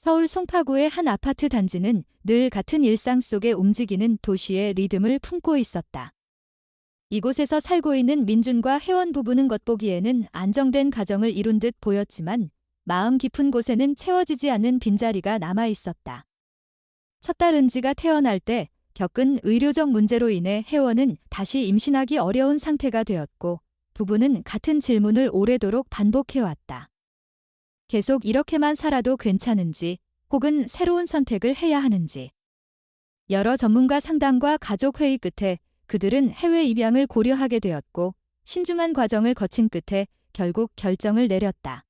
서울 송파구의 한 아파트 단지는 늘 같은 일상 속에 움직이는 도시의 리듬을 품고 있었다. 이곳에서 살고 있는 민준과 혜원 부부는 겉보기에는 안정된 가정을 이룬 듯 보였지만 마음 깊은 곳에는 채워지지 않는 빈자리가 남아 있었다. 첫 딸 은지가 태어날 때 겪은 의료적 문제로 인해 혜원은 다시 임신하기 어려운 상태가 되었고 부부는 같은 질문을 오래도록 반복해왔다. 계속 이렇게만 살아도 괜찮은지 혹은 새로운 선택을 해야 하는지. 여러 전문가 상담과 가족 회의 끝에 그들은 해외 입양을 고려하게 되었고 신중한 과정을 거친 끝에 결국 결정을 내렸다.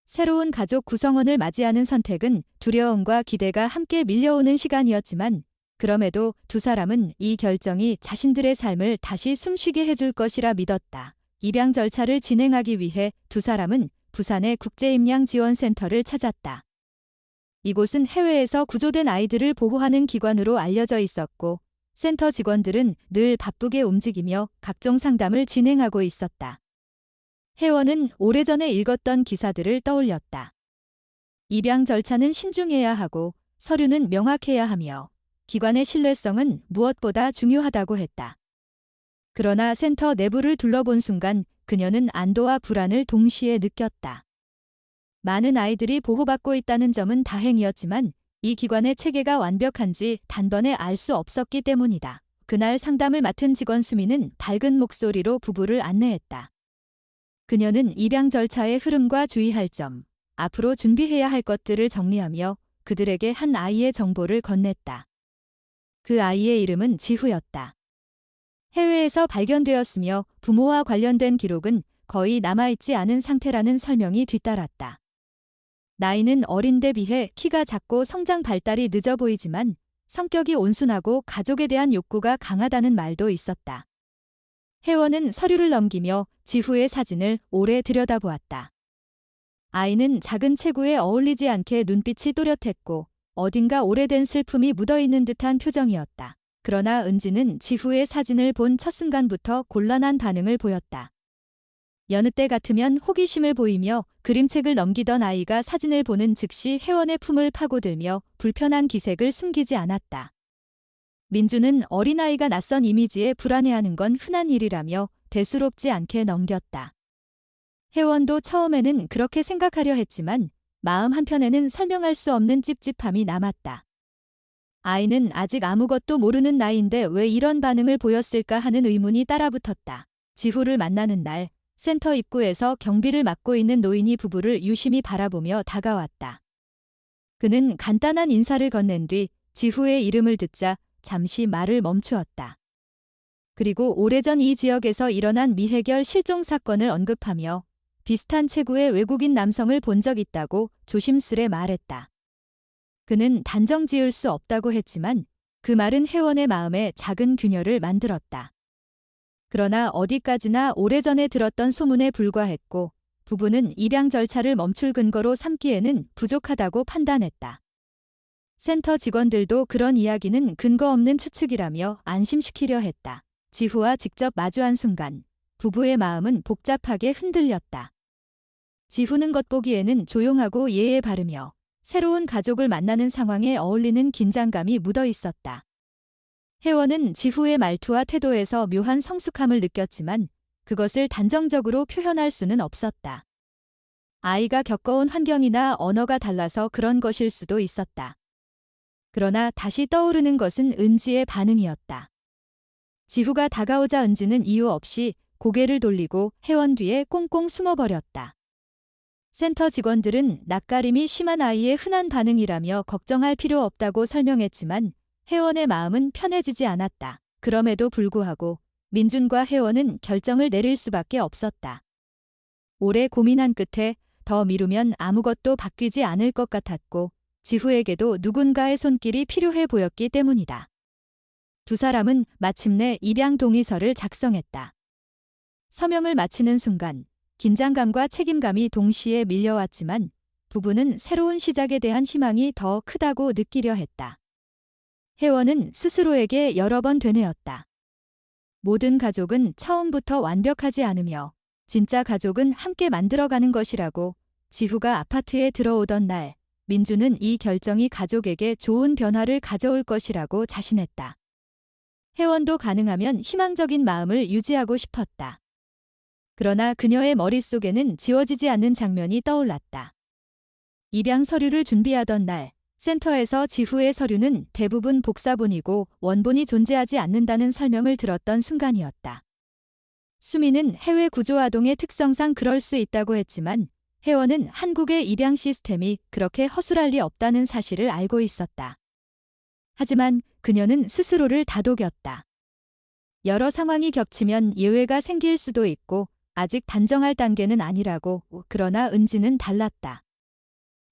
새로운 가족 구성원을 맞이하는 선택은 두려움과 기대가 함께 밀려오는 시간이었지만 그럼에도 두 사람은 이 결정이 자신들의 삶을 다시 숨쉬게 해줄 것이라 믿었다. 입양 절차를 진행하기 위해 두 사람은 부산의 국제임양지원센터를 찾았다. 이곳은 해외에서 구조된 아이들을 보호하는 기관으로 알려져 있었고 센터 직원들은 늘 바쁘게 움직이며 각종 상담을 진행하고 있었다. 혜원은 오래전에 읽었던 기사들을 떠올렸다. 입양 절차는 신중해야 하고 서류는 명확해야 하며 기관의 신뢰성은 무엇보다 중요하다고 했다. 그러나 센터 내부를 둘러본 순간 그녀는 안도와 불안을 동시에 느꼈다. 많은 아이들이 보호받고 있다는 점은 다행이었지만 이 기관의 체계가 완벽한지 단번에 알 수 없었기 때문이다. 그날 상담을 맡은 직원 수미는 밝은 목소리로 부부를 안내했다. 그녀는 입양 절차의 흐름과 주의할 점, 앞으로 준비해야 할 것들을 정리하며 그들에게 한 아이의 정보를 건넸다. 그 아이의 이름은 지후였다. 해외에서 발견되었으며 부모와 관련된 기록은 거의 남아있지 않은 상태라는 설명이 뒤따랐다. 나이는 어린데 비해 키가 작고 성장 발달이 늦어 보이지만 성격이 온순하고 가족에 대한 욕구가 강하다는 말도 있었다. 혜원은 서류를 넘기며 지후의 사진을 오래 들여다보았다. 아이는 작은 체구에 어울리지 않게 눈빛이 또렷했고 어딘가 오래된 슬픔이 묻어있는 듯한 표정이었다. 그러나 은지는 지후의 사진을 본 첫 순간부터 곤란한 반응을 보였다. 여느 때 같으면 호기심을 보이며 그림책을 넘기던 아이가 사진을 보는 즉시 혜원의 품을 파고들며 불편한 기색을 숨기지 않았다. 민주는 어린아이가 낯선 이미지에 불안해하는 건 흔한 일이라며 대수롭지 않게 넘겼다. 혜원도 처음에는 그렇게 생각하려 했지만 마음 한편에는 설명할 수 없는 찝찝함이 남았다. 아이는 아직 아무것도 모르는 나이인데 왜 이런 반응을 보였을까 하는 의문이 따라붙었다. 지후를 만나는 날, 센터 입구에서 경비를 맡고 있는 노인이 부부를 유심히 바라보며 다가왔다. 그는 간단한 인사를 건넨 뒤 지후의 이름을 듣자 잠시 말을 멈추었다. 그리고 오래전 이 지역에서 일어난 미해결 실종 사건을 언급하며 비슷한 체구의 외국인 남성을 본 적 있다고 조심스레 말했다. 그는 단정 지을 수 없다고 했지만 그 말은 혜원의 마음에 작은 균열을 만들었다. 그러나 어디까지나 오래전에 들었던 소문에 불과했고 부부는 입양 절차를 멈출 근거로 삼기에는 부족하다고 판단했다. 센터 직원들도 그런 이야기는 근거 없는 추측이라며 안심시키려 했다. 지후와 직접 마주한 순간 부부의 마음은 복잡하게 흔들렸다. 지후는 겉보기에는 조용하고 예에 바르며 새로운 가족을 만나는 상황에 어울리는 긴장감이 묻어 있었다. 혜원은 지후의 말투와 태도에서 묘한 성숙함을 느꼈지만 그것을 단정적으로 표현할 수는 없었다. 아이가 겪어온 환경이나 언어가 달라서 그런 것일 수도 있었다. 그러나 다시 떠오르는 것은 은지의 반응이었다. 지후가 다가오자 은지는 이유 없이 고개를 돌리고 혜원 뒤에 꽁꽁 숨어버렸다. 센터 직원들은 낯가림이 심한 아이의 흔한 반응이라며 걱정할 필요 없다고 설명했지만 혜원의 마음은 편해지지 않았다. 그럼에도 불구하고 민준과 혜원은 결정을 내릴 수밖에 없었다. 오래 고민한 끝에 더 미루면 아무것도 바뀌지 않을 것 같았고 지후에게도 누군가의 손길이 필요해 보였기 때문이다. 두 사람은 마침내 입양 동의서를 작성했다. 서명을 마치는 순간 긴장감과 책임감이 동시에 밀려왔지만 부부는 새로운 시작에 대한 희망이 더 크다고 느끼려 했다. 혜원은 스스로에게 여러 번 되뇌었다. 모든 가족은 처음부터 완벽하지 않으며 진짜 가족은 함께 만들어가는 것이라고. 지후가 아파트에 들어오던 날 민주는 이 결정이 가족에게 좋은 변화를 가져올 것이라고 자신했다. 혜원도 가능하면 희망적인 마음을 유지하고 싶었다. 그러나 그녀의 머릿속에는 지워지지 않는 장면이 떠올랐다. 입양 서류를 준비하던 날, 센터에서 지후의 서류는 대부분 복사본이고 원본이 존재하지 않는다는 설명을 들었던 순간이었다. 수미는 해외 구조 아동의 특성상 그럴 수 있다고 했지만 혜원은 한국의 입양 시스템이 그렇게 허술할 리 없다는 사실을 알고 있었다. 하지만 그녀는 스스로를 다독였다. 여러 상황이 겹치면 예외가 생길 수도 있고 아직 단정할 단계는 아니라고. 그러나 은지는 달랐다.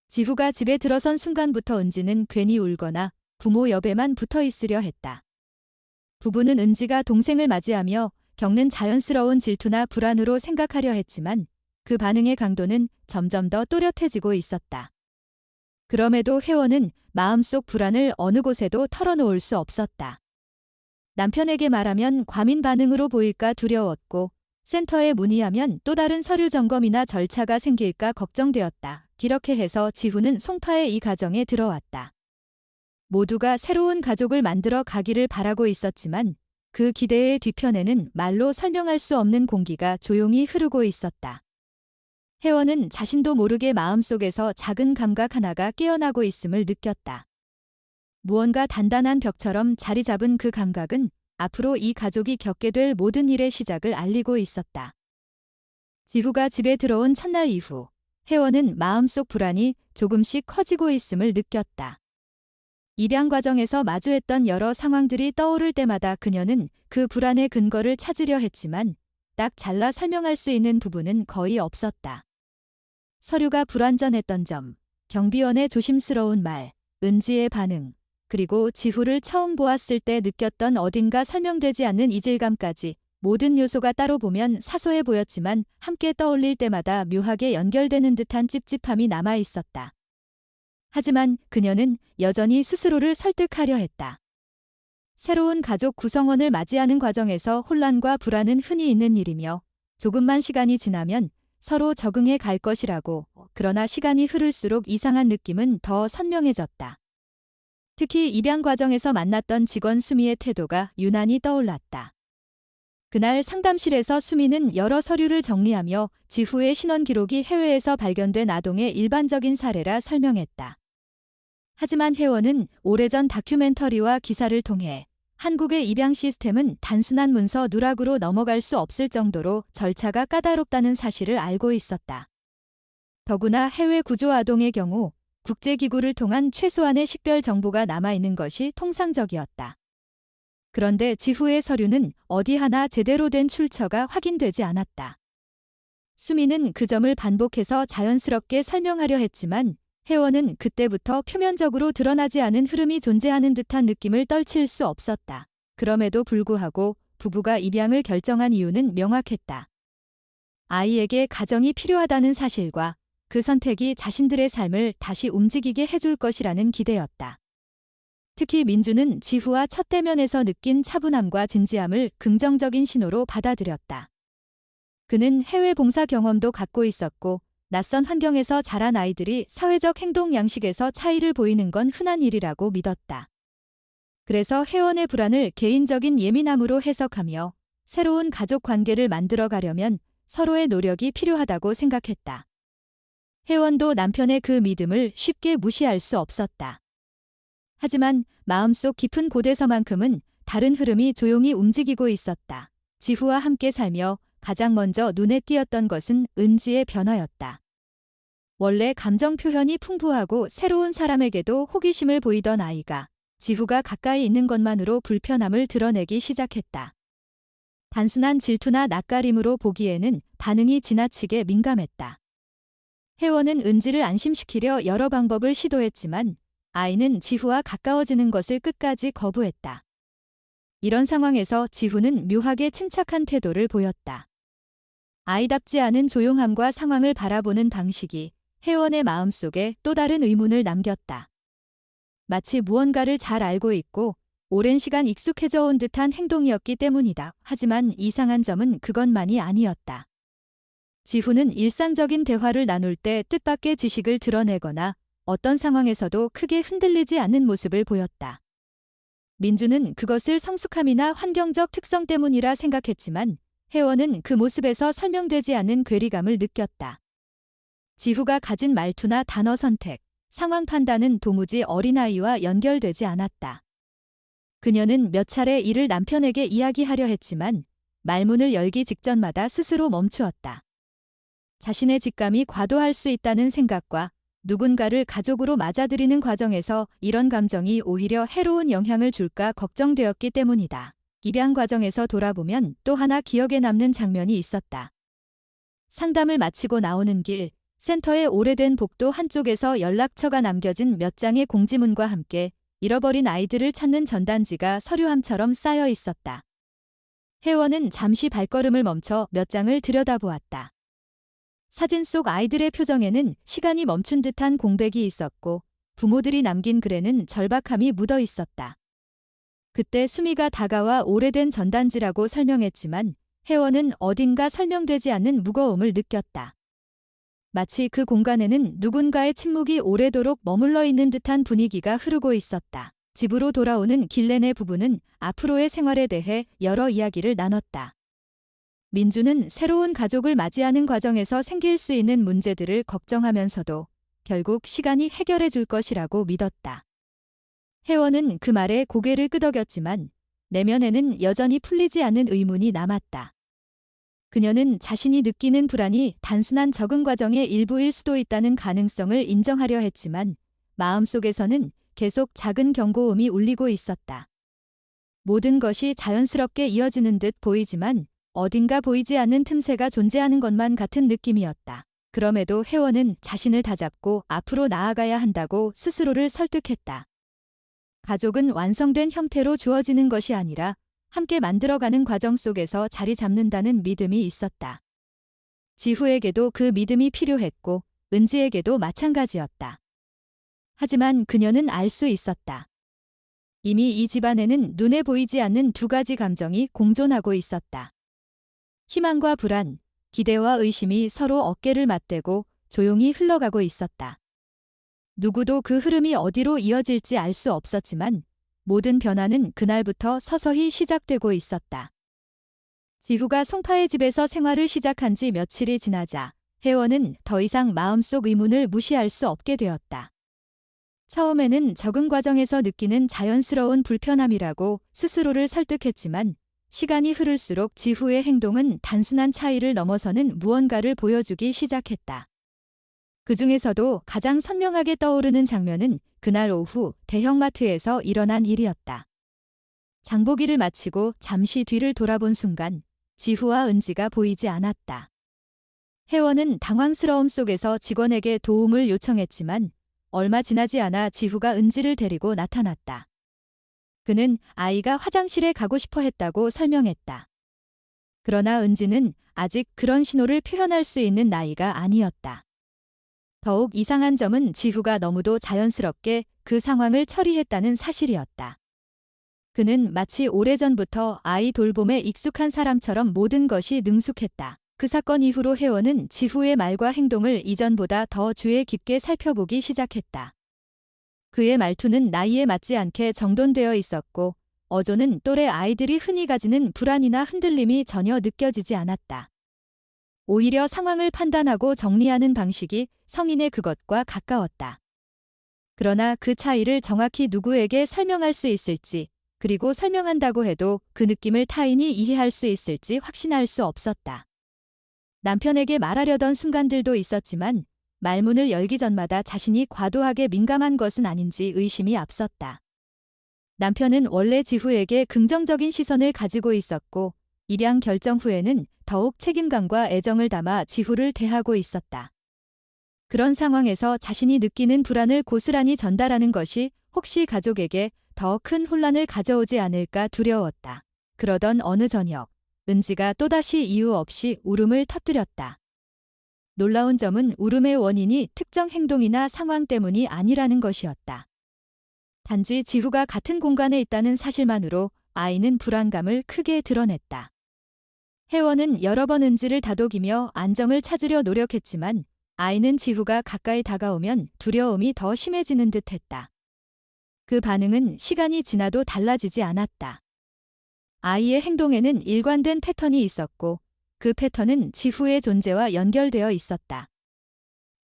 지후가 집에 들어선 순간부터 은지는 괜히 울거나 부모 옆에만 붙어 있으려 했다. 부부는 은지가 동생을 맞이하며 겪는 자연스러운 질투나 불안으로 생각하려 했지만 그 반응의 강도는 점점 더 또렷해지고 있었다. 그럼에도 혜원은 마음속 불안을 어느 곳에도 털어놓을 수 없었다. 남편에게 말하면 과민 반응으로 보일까 두려웠고 센터에 문의하면 또 다른 서류 점검이나 절차가 생길까 걱정되었다. 이렇게 해서 지후는 송파의 이 가정에 들어왔다. 모두가 새로운 가족을 만들어 가기를 바라고 있었지만 그 기대의 뒤편에는 말로 설명할 수 없는 공기가 조용히 흐르고 있었다. 혜원은 자신도 모르게 마음속에서 작은 감각 하나가 깨어나고 있음을 느꼈다. 무언가 단단한 벽처럼 자리 잡은 그 감각은 앞으로 이 가족이 겪게 될 모든 일의 시작을 알리고 있었다. 지후가 집에 들어온 첫날 이후 혜원은 마음속 불안이 조금씩 커지고 있음을 느꼈다. 입양 과정에서 마주했던 여러 상황들이 떠오를 때마다 그녀는 그 불안의 근거를 찾으려 했지만 딱 잘라 설명할 수 있는 부분은 거의 없었다. 서류가 불완전했던 점, 경비원의 조심스러운 말, 은지의 반응, 그리고 지후를 처음 보았을 때 느꼈던 어딘가 설명되지 않는 이질감까지 모든 요소가 따로 보면 사소해 보였지만 함께 떠올릴 때마다 묘하게 연결되는 듯한 찝찝함이 남아 있었다. 하지만 그녀는 여전히 스스로를 설득하려 했다. 새로운 가족 구성원을 맞이하는 과정에서 혼란과 불안은 흔히 있는 일이며 조금만 시간이 지나면 서로 적응해 갈 것이라고. 그러나 시간이 흐를수록 이상한 느낌은 더 선명해졌다. 특히 입양 과정에서 만났던 직원 수미의 태도가 유난히 떠올랐다. 그날 상담실에서 수미는 여러 서류를 정리하며 지후의 신원 기록이 해외에서 발견된 아동의 일반적인 사례라 설명했다. 하지만 혜원은 오래전 다큐멘터리와 기사를 통해 한국의 입양 시스템은 단순한 문서 누락으로 넘어갈 수 없을 정도로 절차가 까다롭다는 사실을 알고 있었다. 더구나 해외 구조 아동의 경우 국제기구를 통한 최소한의 식별 정보가 남아있는 것이 통상적이었다. 그런데 지후의 서류는 어디 하나 제대로 된 출처가 확인되지 않았다. 수미는 그 점을 반복해서 자연스럽게 설명하려 했지만 혜원은 그때부터 표면적으로 드러나지 않은 흐름이 존재하는 듯한 느낌을 떨칠 수 없었다. 그럼에도 불구하고 부부가 입양을 결정한 이유는 명확했다. 아이에게 가정이 필요하다는 사실과 그 선택이 자신들의 삶을 다시 움직이게 해줄 것이라는 기대였다. 특히 민주는 지후와 첫 대면에서 느낀 차분함과 진지함을 긍정적인 신호로 받아들였다. 그는 해외 봉사 경험도 갖고 있었고 낯선 환경에서 자란 아이들이 사회적 행동 양식에서 차이를 보이는 건 흔한 일이라고 믿었다. 그래서 혜원의 불안을 개인적인 예민함으로 해석하며 새로운 가족 관계를 만들어 가려면 서로의 노력이 필요하다고 생각했다. 혜원도 남편의 그 믿음을 쉽게 무시할 수 없었다. 하지만 마음속 깊은 곳에서만큼은 다른 흐름이 조용히 움직이고 있었다. 지후와 함께 살며 가장 먼저 눈에 띄었던 것은 은지의 변화였다. 원래 감정 표현이 풍부하고 새로운 사람에게도 호기심을 보이던 아이가 지후가 가까이 있는 것만으로 불편함을 드러내기 시작했다. 단순한 질투나 낯가림으로 보기에는 반응이 지나치게 민감했다. 혜원은 은지를 안심시키려 여러 방법을 시도했지만 아이는 지후와 가까워지는 것을 끝까지 거부했다. 이런 상황에서 지후는 묘하게 침착한 태도를 보였다. 아이답지 않은 조용함과 상황을 바라보는 방식이 혜원의 마음속에 또 다른 의문을 남겼다. 마치 무언가를 잘 알고 있고 오랜 시간 익숙해져 온 듯한 행동이었기 때문이다. 하지만 이상한 점은 그것만이 아니었다. 지후는 일상적인 대화를 나눌 때 뜻밖의 지식을 드러내거나 어떤 상황에서도 크게 흔들리지 않는 모습을 보였다. 민주는 그것을 성숙함이나 환경적 특성 때문이라 생각했지만 혜원은 그 모습에서 설명되지 않는 괴리감을 느꼈다. 지후가 가진 말투나 단어 선택, 상황 판단은 도무지 어린아이와 연결되지 않았다. 그녀는 몇 차례 이를 남편에게 이야기하려 했지만 말문을 열기 직전마다 스스로 멈추었다. 자신의 직감이 과도할 수 있다는 생각과 누군가를 가족으로 맞아들이는 과정에서 이런 감정이 오히려 해로운 영향을 줄까 걱정되었기 때문이다. 입양 과정에서 돌아보면 또 하나 기억에 남는 장면이 있었다. 상담을 마치고 나오는 길, 센터의 오래된 복도 한쪽에서 연락처가 남겨진 몇 장의 공지문과 함께 잃어버린 아이들을 찾는 전단지가 서류함처럼 쌓여 있었다. 혜원은 잠시 발걸음을 멈춰 몇 장을 들여다보았다. 사진 속 아이들의 표정에는 시간이 멈춘 듯한 공백이 있었고 부모들이 남긴 글에는 절박함이 묻어 있었다. 그때 수미가 다가와 오래된 전단지라고 설명했지만 혜원은 어딘가 설명되지 않는 무거움을 느꼈다. 마치 그 공간에는 누군가의 침묵이 오래도록 머물러 있는 듯한 분위기가 흐르고 있었다. 집으로 돌아오는 길레네 부부는 앞으로의 생활에 대해 여러 이야기를 나눴다. 민주는 새로운 가족을 맞이하는 과정에서 생길 수 있는 문제들을 걱정하면서도 결국 시간이 해결해 줄 것이라고 믿었다. 혜원은 그 말에 고개를 끄덕였지만 내면에는 여전히 풀리지 않는 의문이 남았다. 그녀는 자신이 느끼는 불안이 단순한 적응 과정의 일부일 수도 있다는 가능성을 인정하려 했지만 마음속에서는 계속 작은 경고음이 울리고 있었다. 모든 것이 자연스럽게 이어지는 듯 보이지만 어딘가 보이지 않는 틈새가 존재하는 것만 같은 느낌이었다. 그럼에도 혜원은 자신을 다잡고 앞으로 나아가야 한다고 스스로를 설득했다. 가족은 완성된 형태로 주어지는 것이 아니라 함께 만들어가는 과정 속에서 자리 잡는다는 믿음이 있었다. 지후에게도 그 믿음이 필요했고 은지에게도 마찬가지였다. 하지만 그녀는 알 수 있었다. 이미 이 집안에는 눈에 보이지 않는 두 가지 감정이 공존하고 있었다. 희망과 불안, 기대와 의심이 서로 어깨를 맞대고 조용히 흘러가고 있었다. 누구도 그 흐름이 어디로 이어질지 알 수 없었지만 모든 변화는 그날부터 서서히 시작되고 있었다. 지후가 송파의 집에서 생활을 시작한 지 며칠이 지나자 혜원은 더 이상 마음속 의문을 무시할 수 없게 되었다. 처음에는 적응 과정에서 느끼는 자연스러운 불편함이라고 스스로를 설득했지만 시간이 흐를수록 지후의 행동은 단순한 차이를 넘어서는 무언가를 보여주기 시작했다. 그 중에서도 가장 선명하게 떠오르는 장면은 그날 오후 대형마트에서 일어난 일이었다. 장보기를 마치고 잠시 뒤를 돌아본 순간 지후와 은지가 보이지 않았다. 혜원은 당황스러움 속에서 직원에게 도움을 요청했지만 얼마 지나지 않아 지후가 은지를 데리고 나타났다. 그는 아이가 화장실에 가고 싶어 했다고 설명했다. 그러나 은지는 아직 그런 신호를 표현할 수 있는 나이가 아니었다. 더욱 이상한 점은 지후가 너무도 자연스럽게 그 상황을 처리했다는 사실이었다. 그는 마치 오래전부터 아이 돌봄에 익숙한 사람처럼 모든 것이 능숙했다. 그 사건 이후로 혜원은 지후의 말과 행동을 이전보다 더 주의 깊게 살펴보기 시작했다. 그의 말투는 나이에 맞지 않게 정돈되어 있었고 어조는 또래 아이들이 흔히 가지는 불안이나 흔들림이 전혀 느껴지지 않았다. 오히려 상황을 판단하고 정리하는 방식이 성인의 그것과 가까웠다. 그러나 그 차이를 정확히 누구에게 설명할 수 있을지, 그리고 설명한다고 해도 그 느낌을 타인이 이해할 수 있을지 확신할 수 없었다. 남편에게 말하려던 순간들도 있었지만 말문을 열기 전마다 자신이 과도하게 민감한 것은 아닌지 의심이 앞섰다. 남편은 원래 지후에게 긍정적인 시선을 가지고 있었고 입양 결정 후에는 더욱 책임감과 애정을 담아 지후를 대하고 있었다. 그런 상황에서 자신이 느끼는 불안을 고스란히 전달하는 것이 혹시 가족에게 더 큰 혼란을 가져오지 않을까 두려웠다. 그러던 어느 저녁, 은지가 또다시 이유 없이 울음을 터뜨렸다. 놀라운 점은 울음의 원인이 특정 행동이나 상황 때문이 아니라는 것이었다. 단지 지후가 같은 공간에 있다는 사실만으로 아이는 불안감을 크게 드러냈다. 혜원은 여러 번 은지를 다독이며 안정을 찾으려 노력했지만 아이는 지후가 가까이 다가오면 두려움이 더 심해지는 듯했다. 그 반응은 시간이 지나도 달라지지 않았다. 아이의 행동에는 일관된 패턴이 있었고 그 패턴은 지후의 존재와 연결되어 있었다.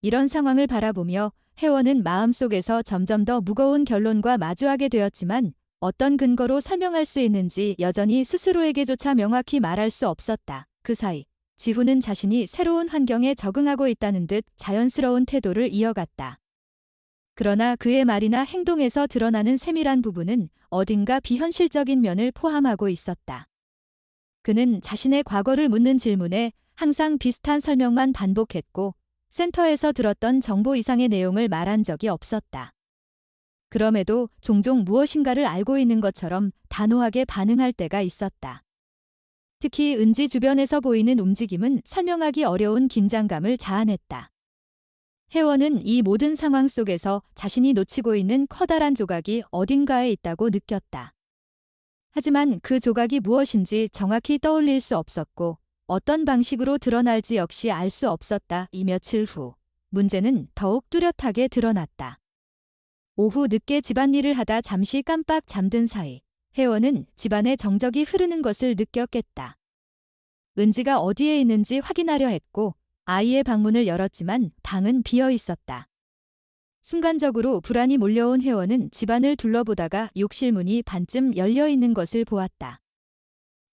이런 상황을 바라보며 혜원은 마음속에서 점점 더 무거운 결론과 마주하게 되었지만 어떤 근거로 설명할 수 있는지 여전히 스스로에게조차 명확히 말할 수 없었다. 그 사이 지후는 자신이 새로운 환경에 적응하고 있다는 듯 자연스러운 태도를 이어갔다. 그러나 그의 말이나 행동에서 드러나는 세밀한 부분은 어딘가 비현실적인 면을 포함하고 있었다. 그는 자신의 과거를 묻는 질문에 항상 비슷한 설명만 반복했고 센터에서 들었던 정보 이상의 내용을 말한 적이 없었다. 그럼에도 종종 무엇인가를 알고 있는 것처럼 단호하게 반응할 때가 있었다. 특히 은지 주변에서 보이는 움직임은 설명하기 어려운 긴장감을 자아냈다. 혜원은 이 모든 상황 속에서 자신이 놓치고 있는 커다란 조각이 어딘가에 있다고 느꼈다. 하지만 그 조각이 무엇인지 정확히 떠올릴 수 없었고 어떤 방식으로 드러날지 역시 알 수 없었다. 이 며칠 후 문제는 더욱 뚜렷하게 드러났다. 오후 늦게 집안일을 하다 잠시 깜빡 잠든 사이 혜원은 집안에 정적이 흐르는 것을 느꼈겠다. 은지가 어디에 있는지 확인하려 했고 아이의 방문을 열었지만 방은 비어 있었다. 순간적으로 불안이 몰려온 혜원은 집안을 둘러보다가 욕실 문이 반쯤 열려 있는 것을 보았다.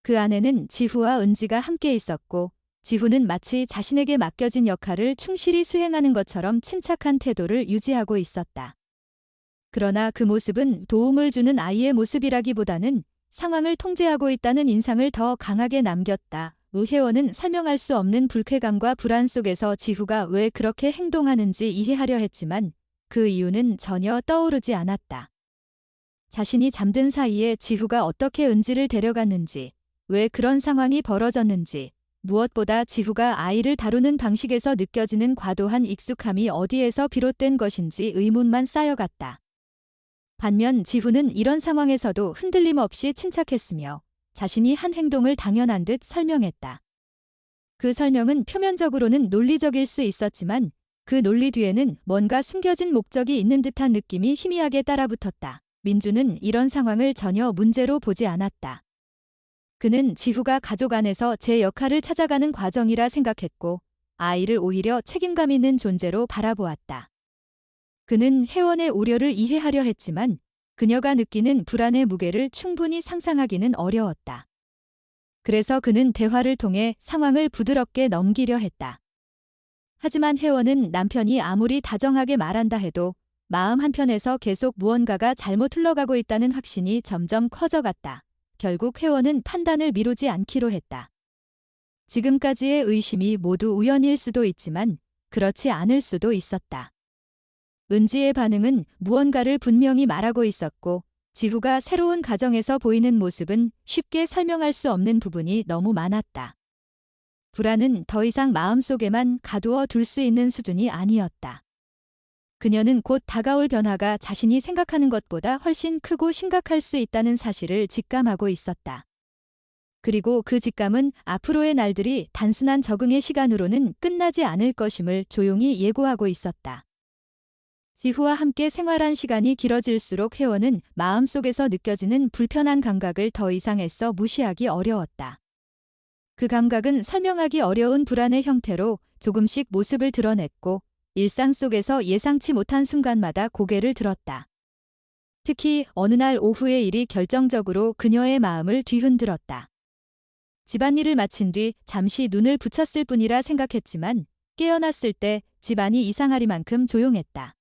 그 안에는 지후와 은지가 함께 있었고 지후는 마치 자신에게 맡겨진 역할을 충실히 수행하는 것처럼 침착한 태도를 유지하고 있었다. 그러나 그 모습은 도움을 주는 아이의 모습이라기보다는 상황을 통제하고 있다는 인상을 더 강하게 남겼다. 혜원은 설명할 수 없는 불쾌감과 불안 속에서 지후가 왜 그렇게 행동하는지 이해하려 했지만 그 이유는 전혀 떠오르지 않았다. 자신이 잠든 사이에 지후가 어떻게 은지를 데려갔는지, 왜 그런 상황이 벌어졌는지, 무엇보다 지후가 아이를 다루는 방식에서 느껴지는 과도한 익숙함이 어디에서 비롯된 것인지 의문만 쌓여갔다. 반면 지후는 이런 상황에서도 흔들림 없이 침착했으며 자신이 한 행동을 당연한 듯 설명했다. 그 설명은 표면적으로는 논리적일 수 있었지만 그 논리 뒤에는 뭔가 숨겨진 목적이 있는 듯한 느낌이 희미하게 따라붙었다. 민주는 이런 상황을 전혀 문제로 보지 않았다. 그는 지후가 가족 안에서 제 역할을 찾아가는 과정이라 생각했고 아이를 오히려 책임감 있는 존재로 바라보았다. 그는 혜원의 우려를 이해하려 했지만 그녀가 느끼는 불안의 무게를 충분히 상상하기는 어려웠다. 그래서 그는 대화를 통해 상황을 부드럽게 넘기려 했다. 하지만 혜원은 남편이 아무리 다정하게 말한다 해도 마음 한편에서 계속 무언가가 잘못 흘러가고 있다는 확신이 점점 커져갔다. 결국 혜원은 판단을 미루지 않기로 했다. 지금까지의 의심이 모두 우연일 수도 있지만 그렇지 않을 수도 있었다. 은지의 반응은 무언가를 분명히 말하고 있었고 지후가 새로운 가정에서 보이는 모습은 쉽게 설명할 수 없는 부분이 너무 많았다. 불안은 더 이상 마음속에만 가두어 둘 수 있는 수준이 아니었다. 그녀는 곧 다가올 변화가 자신이 생각하는 것보다 훨씬 크고 심각할 수 있다는 사실을 직감하고 있었다. 그리고 그 직감은 앞으로의 날들이 단순한 적응의 시간으로는 끝나지 않을 것임을 조용히 예고하고 있었다. 지후와 함께 생활한 시간이 길어질수록 혜원은 마음속에서 느껴지는 불편한 감각을 더 이상 애써 무시하기 어려웠다. 그 감각은 설명하기 어려운 불안의 형태로 조금씩 모습을 드러냈고 일상 속에서 예상치 못한 순간마다 고개를 들었다. 특히 어느 날 오후의 일이 결정적으로 그녀의 마음을 뒤흔들었다. 집안일을 마친 뒤 잠시 눈을 붙였을 뿐이라 생각했지만 깨어났을 때 집안이 이상하리만큼 조용했다.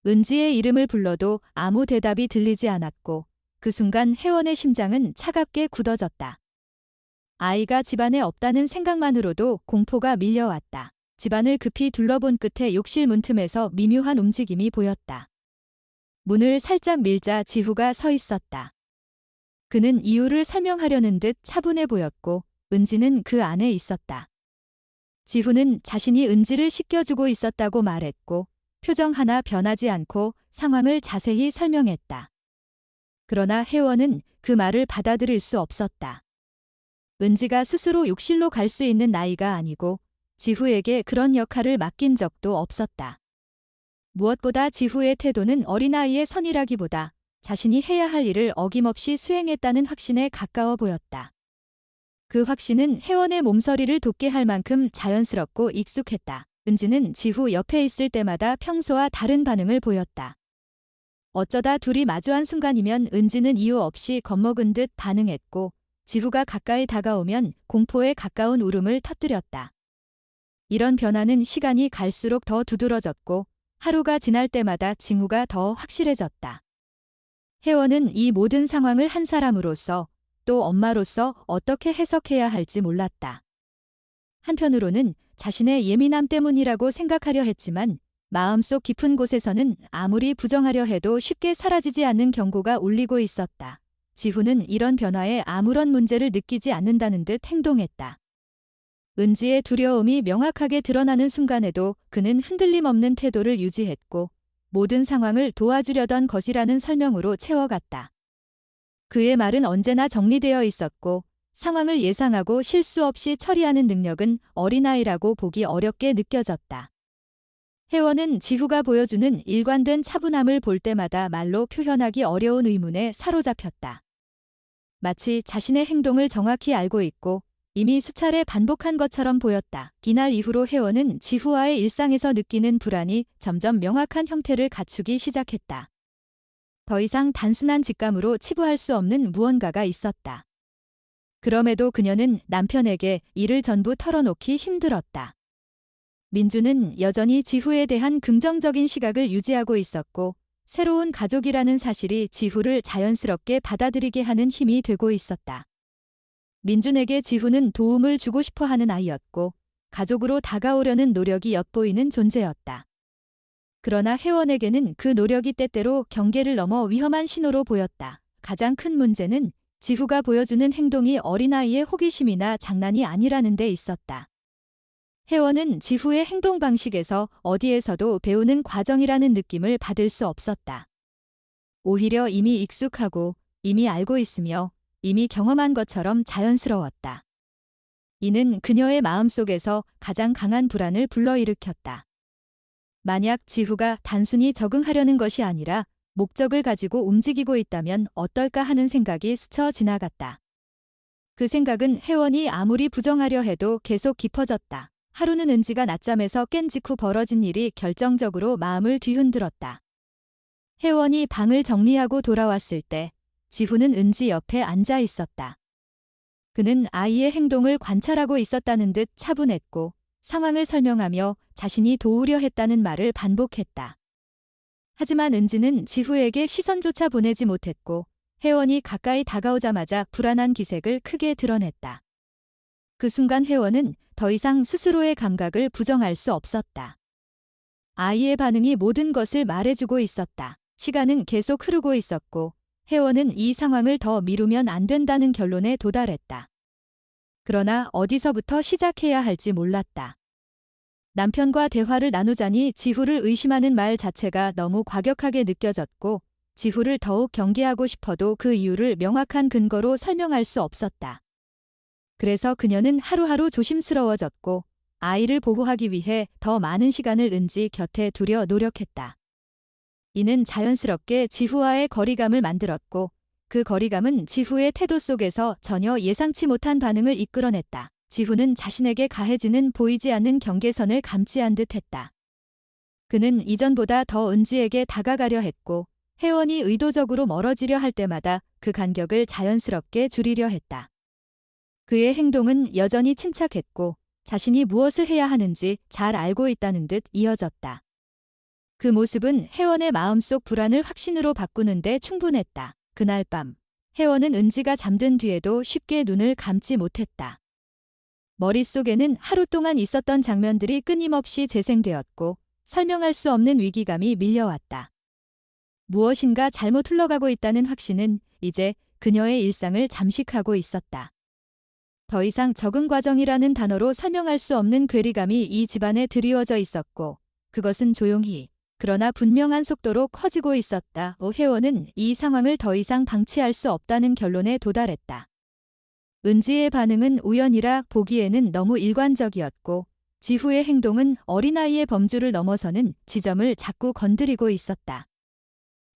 은지의 이름을 불러도 아무 대답이 들리지 않았고 그 순간 혜원의 심장은 차갑게 굳어졌다. 아이가 집안에 없다는 생각만으로도 공포가 밀려왔다. 집안을 급히 둘러본 끝에 욕실 문틈에서 미묘한 움직임이 보였다. 문을 살짝 밀자 지후가 서 있었다. 그는 이유를 설명하려는 듯 차분해 보였고 은지는 그 안에 있었다. 지후는 자신이 은지를 씻겨주고 있었다고 말했고 표정 하나 변하지 않고 상황을 자세히 설명했다. 그러나 혜원은 그 말을 받아들일 수 없었다. 은지가 스스로 욕실로 갈 수 있는 나이가 아니고 지후에게 그런 역할을 맡긴 적도 없었다. 무엇보다 지후의 태도는 어린아이의 선이라기보다 자신이 해야 할 일을 어김없이 수행했다는 확신에 가까워 보였다. 그 확신은 혜원의 몸서리를 돋게 할 만큼 자연스럽고 익숙했다. 은지는 지후 옆에 있을 때마다 평소와 다른 반응을 보였다. 어쩌다 둘이 마주한 순간이면 은지는 이유 없이 겁먹은 듯 반응했고 지후가 가까이 다가오면 공포에 가까운 울음을 터뜨렸다. 이런 변화는 시간이 갈수록 더 두드러졌고 하루가 지날 때마다 징후가 더 확실해졌다. 혜원은 이 모든 상황을 한 사람으로서 또 엄마로서 어떻게 해석해야 할지 몰랐다. 한편으로는 자신의 예민함 때문이라고 생각하려 했지만 마음속 깊은 곳에서는 아무리 부정하려 해도 쉽게 사라지지 않는 경고가 울리고 있었다. 지후는 이런 변화에 아무런 문제를 느끼지 않는다는 듯 행동했다. 은지의 두려움이 명확하게 드러나는 순간에도 그는 흔들림 없는 태도를 유지했고 모든 상황을 도와주려던 것이라는 설명으로 채워갔다. 그의 말은 언제나 정리되어 있었고 상황을 예상하고 실수 없이 처리하는 능력은 어린아이라고 보기 어렵게 느껴졌다. 혜원은 지후가 보여주는 일관된 차분함을 볼 때마다 말로 표현하기 어려운 의문에 사로잡혔다. 마치 자신의 행동을 정확히 알고 있고 이미 수차례 반복한 것처럼 보였다. 이날 이후로 혜원은 지후와의 일상에서 느끼는 불안이 점점 명확한 형태를 갖추기 시작했다. 더 이상 단순한 직감으로 치부할 수 없는 무언가가 있었다. 그럼에도 그녀는 남편에게 이를 전부 털어놓기 힘들었다. 민주는 여전히 지후에 대한 긍정적인 시각을 유지하고 있었고 새로운 가족이라는 사실이 지후를 자연스럽게 받아들이게 하는 힘이 되고 있었다. 민준에게 지후는 도움을 주고 싶어 하는 아이였고 가족으로 다가오려는 노력이 엿보이는 존재였다. 그러나 혜원에게는 그 노력이 때때로 경계를 넘어 위험한 신호로 보였다. 가장 큰 문제는 지후가 보여주는 행동이 어린아이의 호기심이나 장난이 아니라는 데 있었다. 혜원은 지후의 행동 방식에서 어디에서도 배우는 과정이라는 느낌을 받을 수 없었다. 오히려 이미 익숙하고 이미 알고 있으며 이미 경험한 것처럼 자연스러웠다. 이는 그녀의 마음속에서 가장 강한 불안을 불러일으켰다. 만약 지후가 단순히 적응하려는 것이 아니라 목적을 가지고 움직이고 있다면 어떨까 하는 생각이 스쳐 지나갔다. 그 생각은 혜원이 아무리 부정하려 해도 계속 깊어졌다. 하루는 은지가 낮잠에서 깬 직후 벌어진 일이 결정적으로 마음을 뒤흔들었다. 혜원이 방을 정리하고 돌아왔을 때 지후는 은지 옆에 앉아 있었다. 그는 아이의 행동을 관찰하고 있었다는 듯 차분했고 상황을 설명하며 자신이 도우려 했다는 말을 반복했다. 하지만 은지는 지후에게 시선조차 보내지 못했고 혜원이 가까이 다가오자마자 불안한 기색을 크게 드러냈다. 그 순간 혜원은 더 이상 스스로의 감각을 부정할 수 없었다. 아이의 반응이 모든 것을 말해주고 있었다. 시간은 계속 흐르고 있었고 혜원은 이 상황을 더 미루면 안 된다는 결론에 도달했다. 그러나 어디서부터 시작해야 할지 몰랐다. 남편과 대화를 나누자니 지후를 의심하는 말 자체가 너무 과격하게 느껴졌고 지후를 더욱 경계하고 싶어도 그 이유를 명확한 근거로 설명할 수 없었다. 그래서 그녀는 하루하루 조심스러워졌고 아이를 보호하기 위해 더 많은 시간을 은지 곁에 두려 노력했다. 이는 자연스럽게 지후와의 거리감을 만들었고 그 거리감은 지후의 태도 속에서 전혀 예상치 못한 반응을 이끌어냈다. 지후는 자신에게 가해지는 보이지 않는 경계선을 감지한 듯했다. 그는 이전보다 더 은지에게 다가가려 했고 혜원이 의도적으로 멀어지려 할 때마다 그 간격을 자연스럽게 줄이려 했다. 그의 행동은 여전히 침착했고 자신이 무엇을 해야 하는지 잘 알고 있다는 듯 이어졌다. 그 모습은 혜원의 마음속 불안을 확신으로 바꾸는 데 충분했다. 그날 밤, 혜원은 은지가 잠든 뒤에도 쉽게 눈을 감지 못했다. 머릿속에는 하루 동안 있었던 장면들이 끊임없이 재생되었고 설명할 수 없는 위기감이 밀려왔다. 무엇인가 잘못 흘러가고 있다는 확신은 이제 그녀의 일상을 잠식하고 있었다. 더 이상 적응 과정이라는 단어로 설명할 수 없는 괴리감이 이 집안에 드리워져 있었고 그것은 조용히 그러나 분명한 속도로 커지고 있었다. 혜원은 이 상황을 더 이상 방치할 수 없다는 결론에 도달했다. 은지의 반응은 우연이라 보기에는 너무 일관적이었고 지후의 행동은 어린아이의 범주를 넘어서는 지점을 자꾸 건드리고 있었다.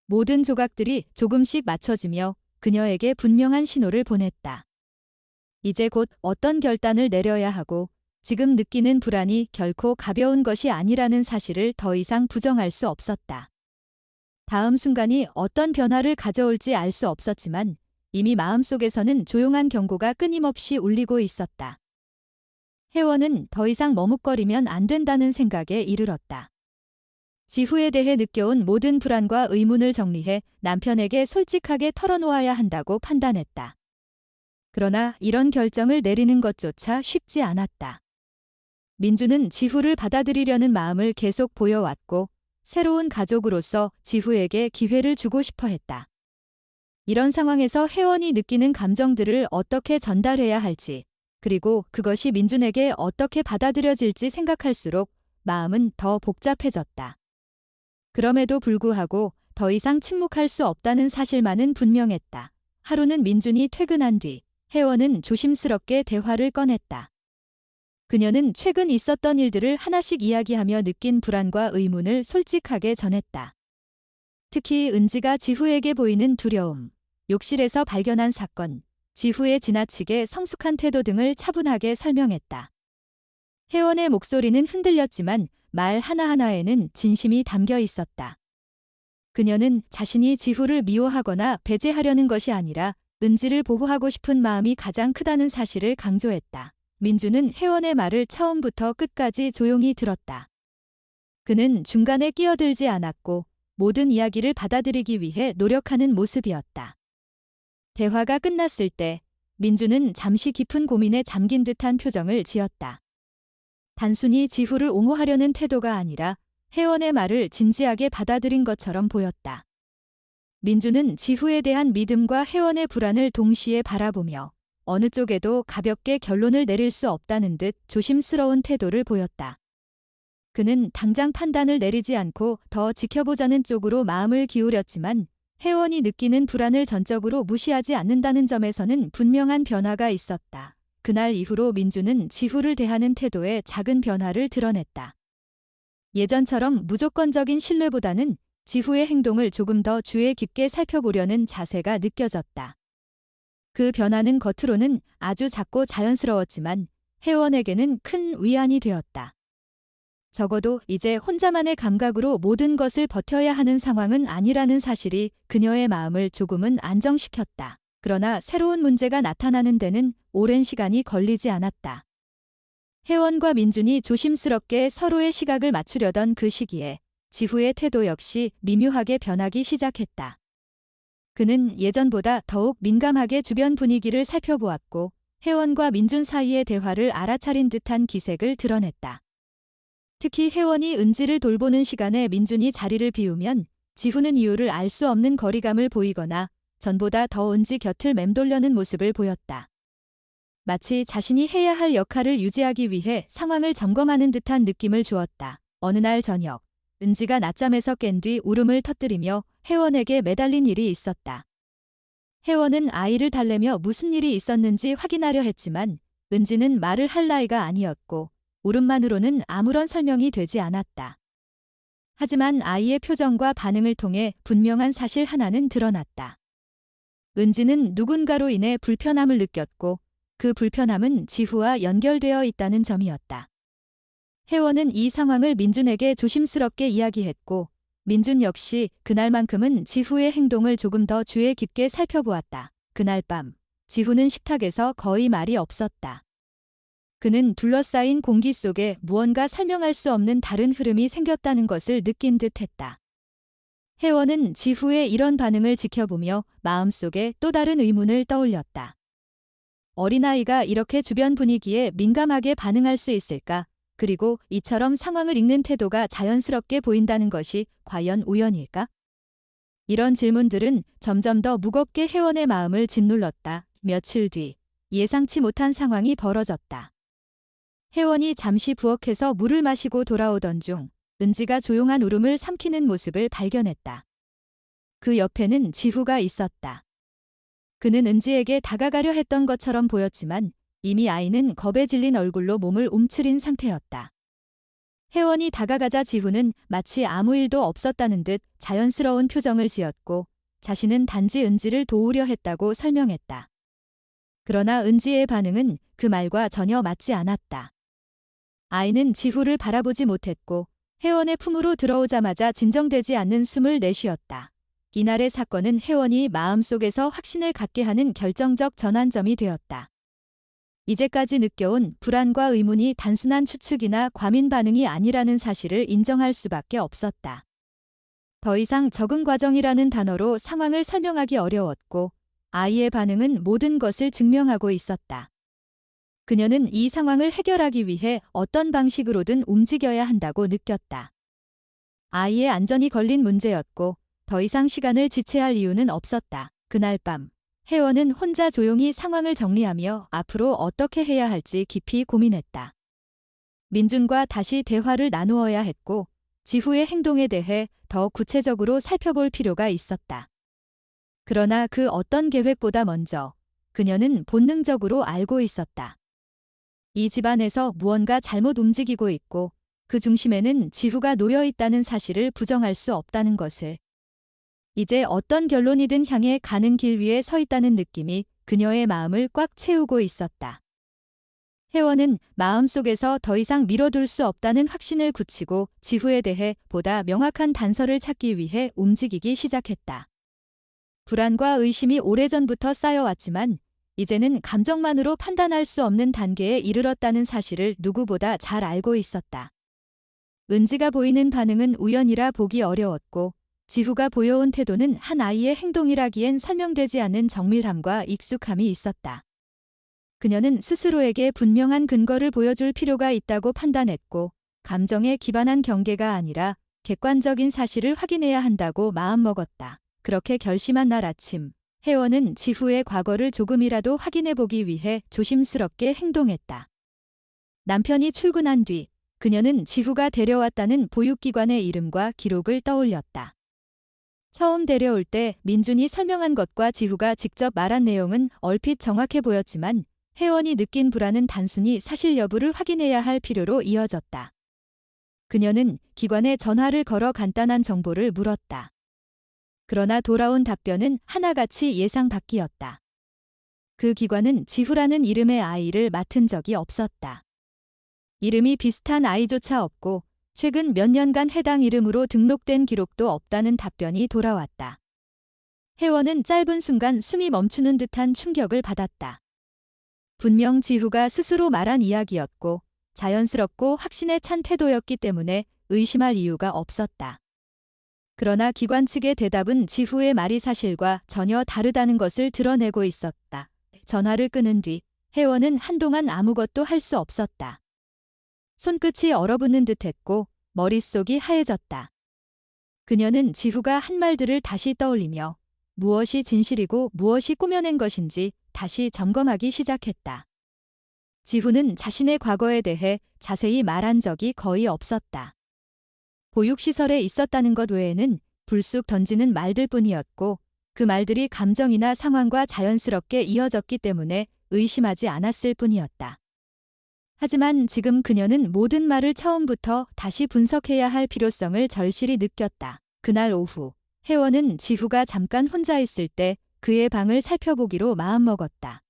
모든 조각들이 조금씩 맞춰지며 그녀에게 분명한 신호를 보냈다. 이제 곧 어떤 결단을 내려야 하고 지금 느끼는 불안이 결코 가벼운 것이 아니라는 사실을 더 이상 부정할 수 없었다. 다음 순간이 어떤 변화를 가져올지 알 수 없었지만 이미 마음속에서는 조용한 경고가 끊임없이 울리고 있었다. 혜원은 더 이상 머뭇거리면 안 된다는 생각에 이르렀다. 지후에 대해 느껴온 모든 불안과 의문을 정리해 남편에게 솔직하게 털어놓아야 한다고 판단했다. 그러나 이런 결정을 내리는 것조차 쉽지 않았다. 민주는 지후를 받아들이려는 마음을 계속 보여왔고 새로운 가족으로서 지후에게 기회를 주고 싶어 했다. 이런 상황에서 혜원이 느끼는 감정들을 어떻게 전달해야 할지, 그리고 그것이 민준에게 어떻게 받아들여질지 생각할수록 마음은 더 복잡해졌다. 그럼에도 불구하고 더 이상 침묵할 수 없다는 사실만은 분명했다. 하루는 민준이 퇴근한 뒤 혜원은 조심스럽게 대화를 꺼냈다. 그녀는 최근 있었던 일들을 하나씩 이야기하며 느낀 불안과 의문을 솔직하게 전했다. 특히 은지가 지후에게 보이는 두려움, 욕실에서 발견한 사건, 지후의 지나치게 성숙한 태도 등을 차분하게 설명했다. 혜원의 목소리는 흔들렸지만 말 하나하나에는 진심이 담겨 있었다. 그녀는 자신이 지후를 미워하거나 배제하려는 것이 아니라 은지를 보호하고 싶은 마음이 가장 크다는 사실을 강조했다. 민주는 혜원의 말을 처음부터 끝까지 조용히 들었다. 그는 중간에 끼어들지 않았고 모든 이야기를 받아들이기 위해 노력하는 모습이었다. 대화가 끝났을 때 민주는 잠시 깊은 고민에 잠긴 듯한 표정을 지었다. 단순히 지후를 옹호하려는 태도가 아니라 혜원의 말을 진지하게 받아들인 것처럼 보였다. 민주는 지후에 대한 믿음과 혜원의 불안을 동시에 바라보며 어느 쪽에도 가볍게 결론을 내릴 수 없다는 듯 조심스러운 태도를 보였다. 그는 당장 판단을 내리지 않고 더 지켜보자는 쪽으로 마음을 기울였지만 혜원이 느끼는 불안을 전적으로 무시하지 않는다는 점에서는 분명한 변화가 있었다. 그날 이후로 민주는 지후를 대하는 태도에 작은 변화를 드러냈다. 예전처럼 무조건적인 신뢰보다는 지후의 행동을 조금 더 주의 깊게 살펴보려는 자세가 느껴졌다. 그 변화는 겉으로는 아주 작고 자연스러웠지만 혜원에게는 큰 위안이 되었다. 적어도 이제 혼자만의 감각으로 모든 것을 버텨야 하는 상황은 아니라는 사실이 그녀의 마음을 조금은 안정시켰다. 그러나 새로운 문제가 나타나는 데는 오랜 시간이 걸리지 않았다. 혜원과 민준이 조심스럽게 서로의 시각을 맞추려던 그 시기에 지후의 태도 역시 미묘하게 변하기 시작했다. 그는 예전보다 더욱 민감하게 주변 분위기를 살펴보았고 혜원과 민준 사이의 대화를 알아차린 듯한 기색을 드러냈다. 특히 혜원이 은지를 돌보는 시간에 민준이 자리를 비우면 지후는 이유를 알 수 없는 거리감을 보이거나 전보다 더 은지 곁을 맴돌려는 모습을 보였다. 마치 자신이 해야 할 역할을 유지하기 위해 상황을 점검하는 듯한 느낌을 주었다. 어느 날 저녁, 은지가 낮잠에서 깬 뒤 울음을 터뜨리며 혜원에게 매달린 일이 있었다. 혜원은 아이를 달래며 무슨 일이 있었는지 확인하려 했지만 은지는 말을 할 나이가 아니었고 울음만으로는 아무런 설명이 되지 않았다. 하지만 아이의 표정과 반응을 통해 분명한 사실 하나는 드러났다. 은지는 누군가로 인해 불편함을 느꼈고 그 불편함은 지후와 연결되어 있다는 점이었다. 혜원은 이 상황을 민준에게 조심스럽게 이야기했고 민준 역시 그날만큼은 지후의 행동을 조금 더 주의 깊게 살펴보았다. 그날 밤 지후는 식탁에서 거의 말이 없었다. 그는 둘러싸인 공기 속에 무언가 설명할 수 없는 다른 흐름이 생겼다는 것을 느낀 듯했다. 혜원은 지후의 이런 반응을 지켜보며 마음속에 또 다른 의문을 떠올렸다. 어린아이가 이렇게 주변 분위기에 민감하게 반응할 수 있을까? 그리고 이처럼 상황을 읽는 태도가 자연스럽게 보인다는 것이 과연 우연일까? 이런 질문들은 점점 더 무겁게 혜원의 마음을 짓눌렀다. 며칠 뒤 예상치 못한 상황이 벌어졌다. 혜원이 잠시 부엌에서 물을 마시고 돌아오던 중 은지가 조용한 울음을 삼키는 모습을 발견했다. 그 옆에는 지후가 있었다. 그는 은지에게 다가가려 했던 것처럼 보였지만 이미 아이는 겁에 질린 얼굴로 몸을 움츠린 상태였다. 혜원이 다가가자 지후는 마치 아무 일도 없었다는 듯 자연스러운 표정을 지었고 자신은 단지 은지를 도우려 했다고 설명했다. 그러나 은지의 반응은 그 말과 전혀 맞지 않았다. 아이는 지후를 바라보지 못했고 혜원의 품으로 들어오자마자 진정되지 않는 숨을 내쉬었다. 이날의 사건은 혜원이 마음속에서 확신을 갖게 하는 결정적 전환점이 되었다. 이제까지 느껴온 불안과 의문이 단순한 추측이나 과민 반응이 아니라는 사실을 인정할 수밖에 없었다. 더 이상 적응 과정이라는 단어로 상황을 설명하기 어려웠고 아이의 반응은 모든 것을 증명하고 있었다. 그녀는 이 상황을 해결하기 위해 어떤 방식으로든 움직여야 한다고 느꼈다. 아이의 안전이 걸린 문제였고 더 이상 시간을 지체할 이유는 없었다. 그날 밤 혜원은 혼자 조용히 상황을 정리하며 앞으로 어떻게 해야 할지 깊이 고민했다. 민준과 다시 대화를 나누어야 했고 지후의 행동에 대해 더 구체적으로 살펴볼 필요가 있었다. 그러나 그 어떤 계획보다 먼저 그녀는 본능적으로 알고 있었다. 이 집안에서 무언가 잘못 움직이고 있고 그 중심에는 지후가 놓여 있다는 사실을 부정할 수 없다는 것을. 이제 어떤 결론이든 향해 가는 길 위에 서 있다는 느낌이 그녀의 마음을 꽉 채우고 있었다. 혜원은 마음속에서 더 이상 미뤄둘 수 없다는 확신을 굳히고 지후에 대해 보다 명확한 단서를 찾기 위해 움직이기 시작했다. 불안과 의심이 오래전부터 쌓여왔지만 이제는 감정만으로 판단할 수 없는 단계에 이르렀다는 사실을 누구보다 잘 알고 있었다. 은지가 보이는 반응은 우연이라 보기 어려웠고 지후가 보여온 태도는 한 아이의 행동이라기엔 설명되지 않는 정밀함과 익숙함이 있었다. 그녀는 스스로에게 분명한 근거를 보여줄 필요가 있다고 판단했고 감정에 기반한 경계가 아니라 객관적인 사실을 확인해야 한다고 마음먹었다. 그렇게 결심한 날 아침, 혜원은 지후의 과거를 조금이라도 확인해보기 위해 조심스럽게 행동했다. 남편이 출근한 뒤 그녀는 지후가 데려왔다는 보육기관의 이름과 기록을 떠올렸다. 처음 데려올 때 민준이 설명한 것과 지후가 직접 말한 내용은 얼핏 정확해 보였지만 혜원이 느낀 불안은 단순히 사실 여부를 확인해야 할 필요로 이어졌다. 그녀는 기관에 전화를 걸어 간단한 정보를 물었다. 그러나 돌아온 답변은 하나같이 예상 밖이었다. 그 기관은 지후라는 이름의 아이를 맡은 적이 없었다. 이름이 비슷한 아이조차 없고 최근 몇 년간 해당 이름으로 등록된 기록도 없다는 답변이 돌아왔다. 혜원은 짧은 순간 숨이 멈추는 듯한 충격을 받았다. 분명 지후가 스스로 말한 이야기였고 자연스럽고 확신에 찬 태도였기 때문에 의심할 이유가 없었다. 그러나 기관 측의 대답은 지후의 말이 사실과 전혀 다르다는 것을 드러내고 있었다. 전화를 끊은 뒤 혜원은 한동안 아무것도 할 수 없었다. 손끝이 얼어붙는 듯했고 머릿속이 하얘졌다. 그녀는 지후가 한 말들을 다시 떠올리며 무엇이 진실이고 무엇이 꾸며낸 것인지 다시 점검하기 시작했다. 지후는 자신의 과거에 대해 자세히 말한 적이 거의 없었다. 보육시설에 있었다는 것 외에는 불쑥 던지는 말들뿐이었고 그 말들이 감정이나 상황과 자연스럽게 이어졌기 때문에 의심하지 않았을 뿐이었다. 하지만 지금 그녀는 모든 말을 처음부터 다시 분석해야 할 필요성을 절실히 느꼈다. 그날 오후, 혜원은 지후가 잠깐 혼자 있을 때 그의 방을 살펴보기로 마음먹었다.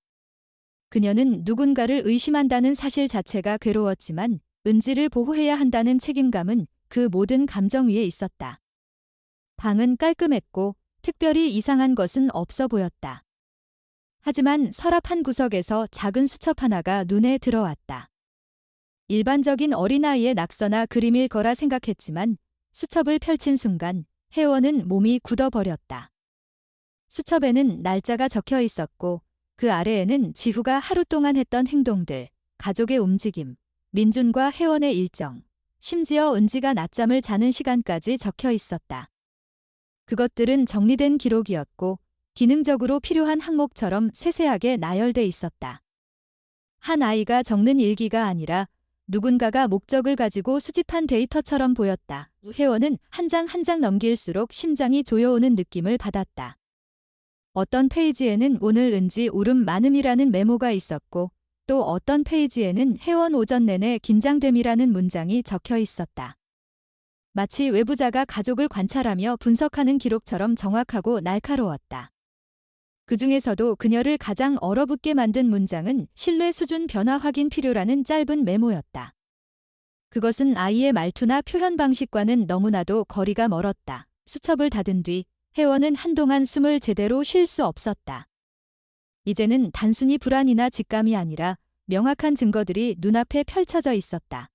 그녀는 누군가를 의심한다는 사실 자체가 괴로웠지만 은지를 보호해야 한다는 책임감은 그 모든 감정 위에 있었다. 방은 깔끔했고 특별히 이상한 것은 없어 보였다. 하지만 서랍 한 구석에서 작은 수첩 하나가 눈에 들어왔다. 일반적인 어린아이의 낙서나 그림일 거라 생각했지만 수첩을 펼친 순간 혜원은 몸이 굳어버렸다. 수첩에는 날짜가 적혀 있었고 그 아래에는 지후가 하루 동안 했던 행동들, 가족의 움직임, 민준과 혜원의 일정, 심지어 은지가 낮잠을 자는 시간까지 적혀 있었다. 그것들은 정리된 기록이었고 기능적으로 필요한 항목처럼 세세하게 나열돼 있었다. 한 아이가 적는 일기가 아니라 누군가가 목적을 가지고 수집한 데이터처럼 보였다. 혜원은 한 장 한 장 넘길수록 심장이 조여오는 느낌을 받았다. 어떤 페이지에는 오늘 은지 울음 많음이라는 메모가 있었고 또 어떤 페이지에는 혜원 오전 내내 긴장됨이라는 문장이 적혀 있었다. 마치 외부자가 가족을 관찰하며 분석하는 기록처럼 정확하고 날카로웠다. 그 중에서도 그녀를 가장 얼어붙게 만든 문장은 신뢰 수준 변화 확인 필요라는 짧은 메모였다. 그것은 아이의 말투나 표현 방식과는 너무나도 거리가 멀었다. 수첩을 닫은 뒤 혜원은 한동안 숨을 제대로 쉴 수 없었다. 이제는 단순히 불안이나 직감이 아니라 명확한 증거들이 눈앞에 펼쳐져 있었다.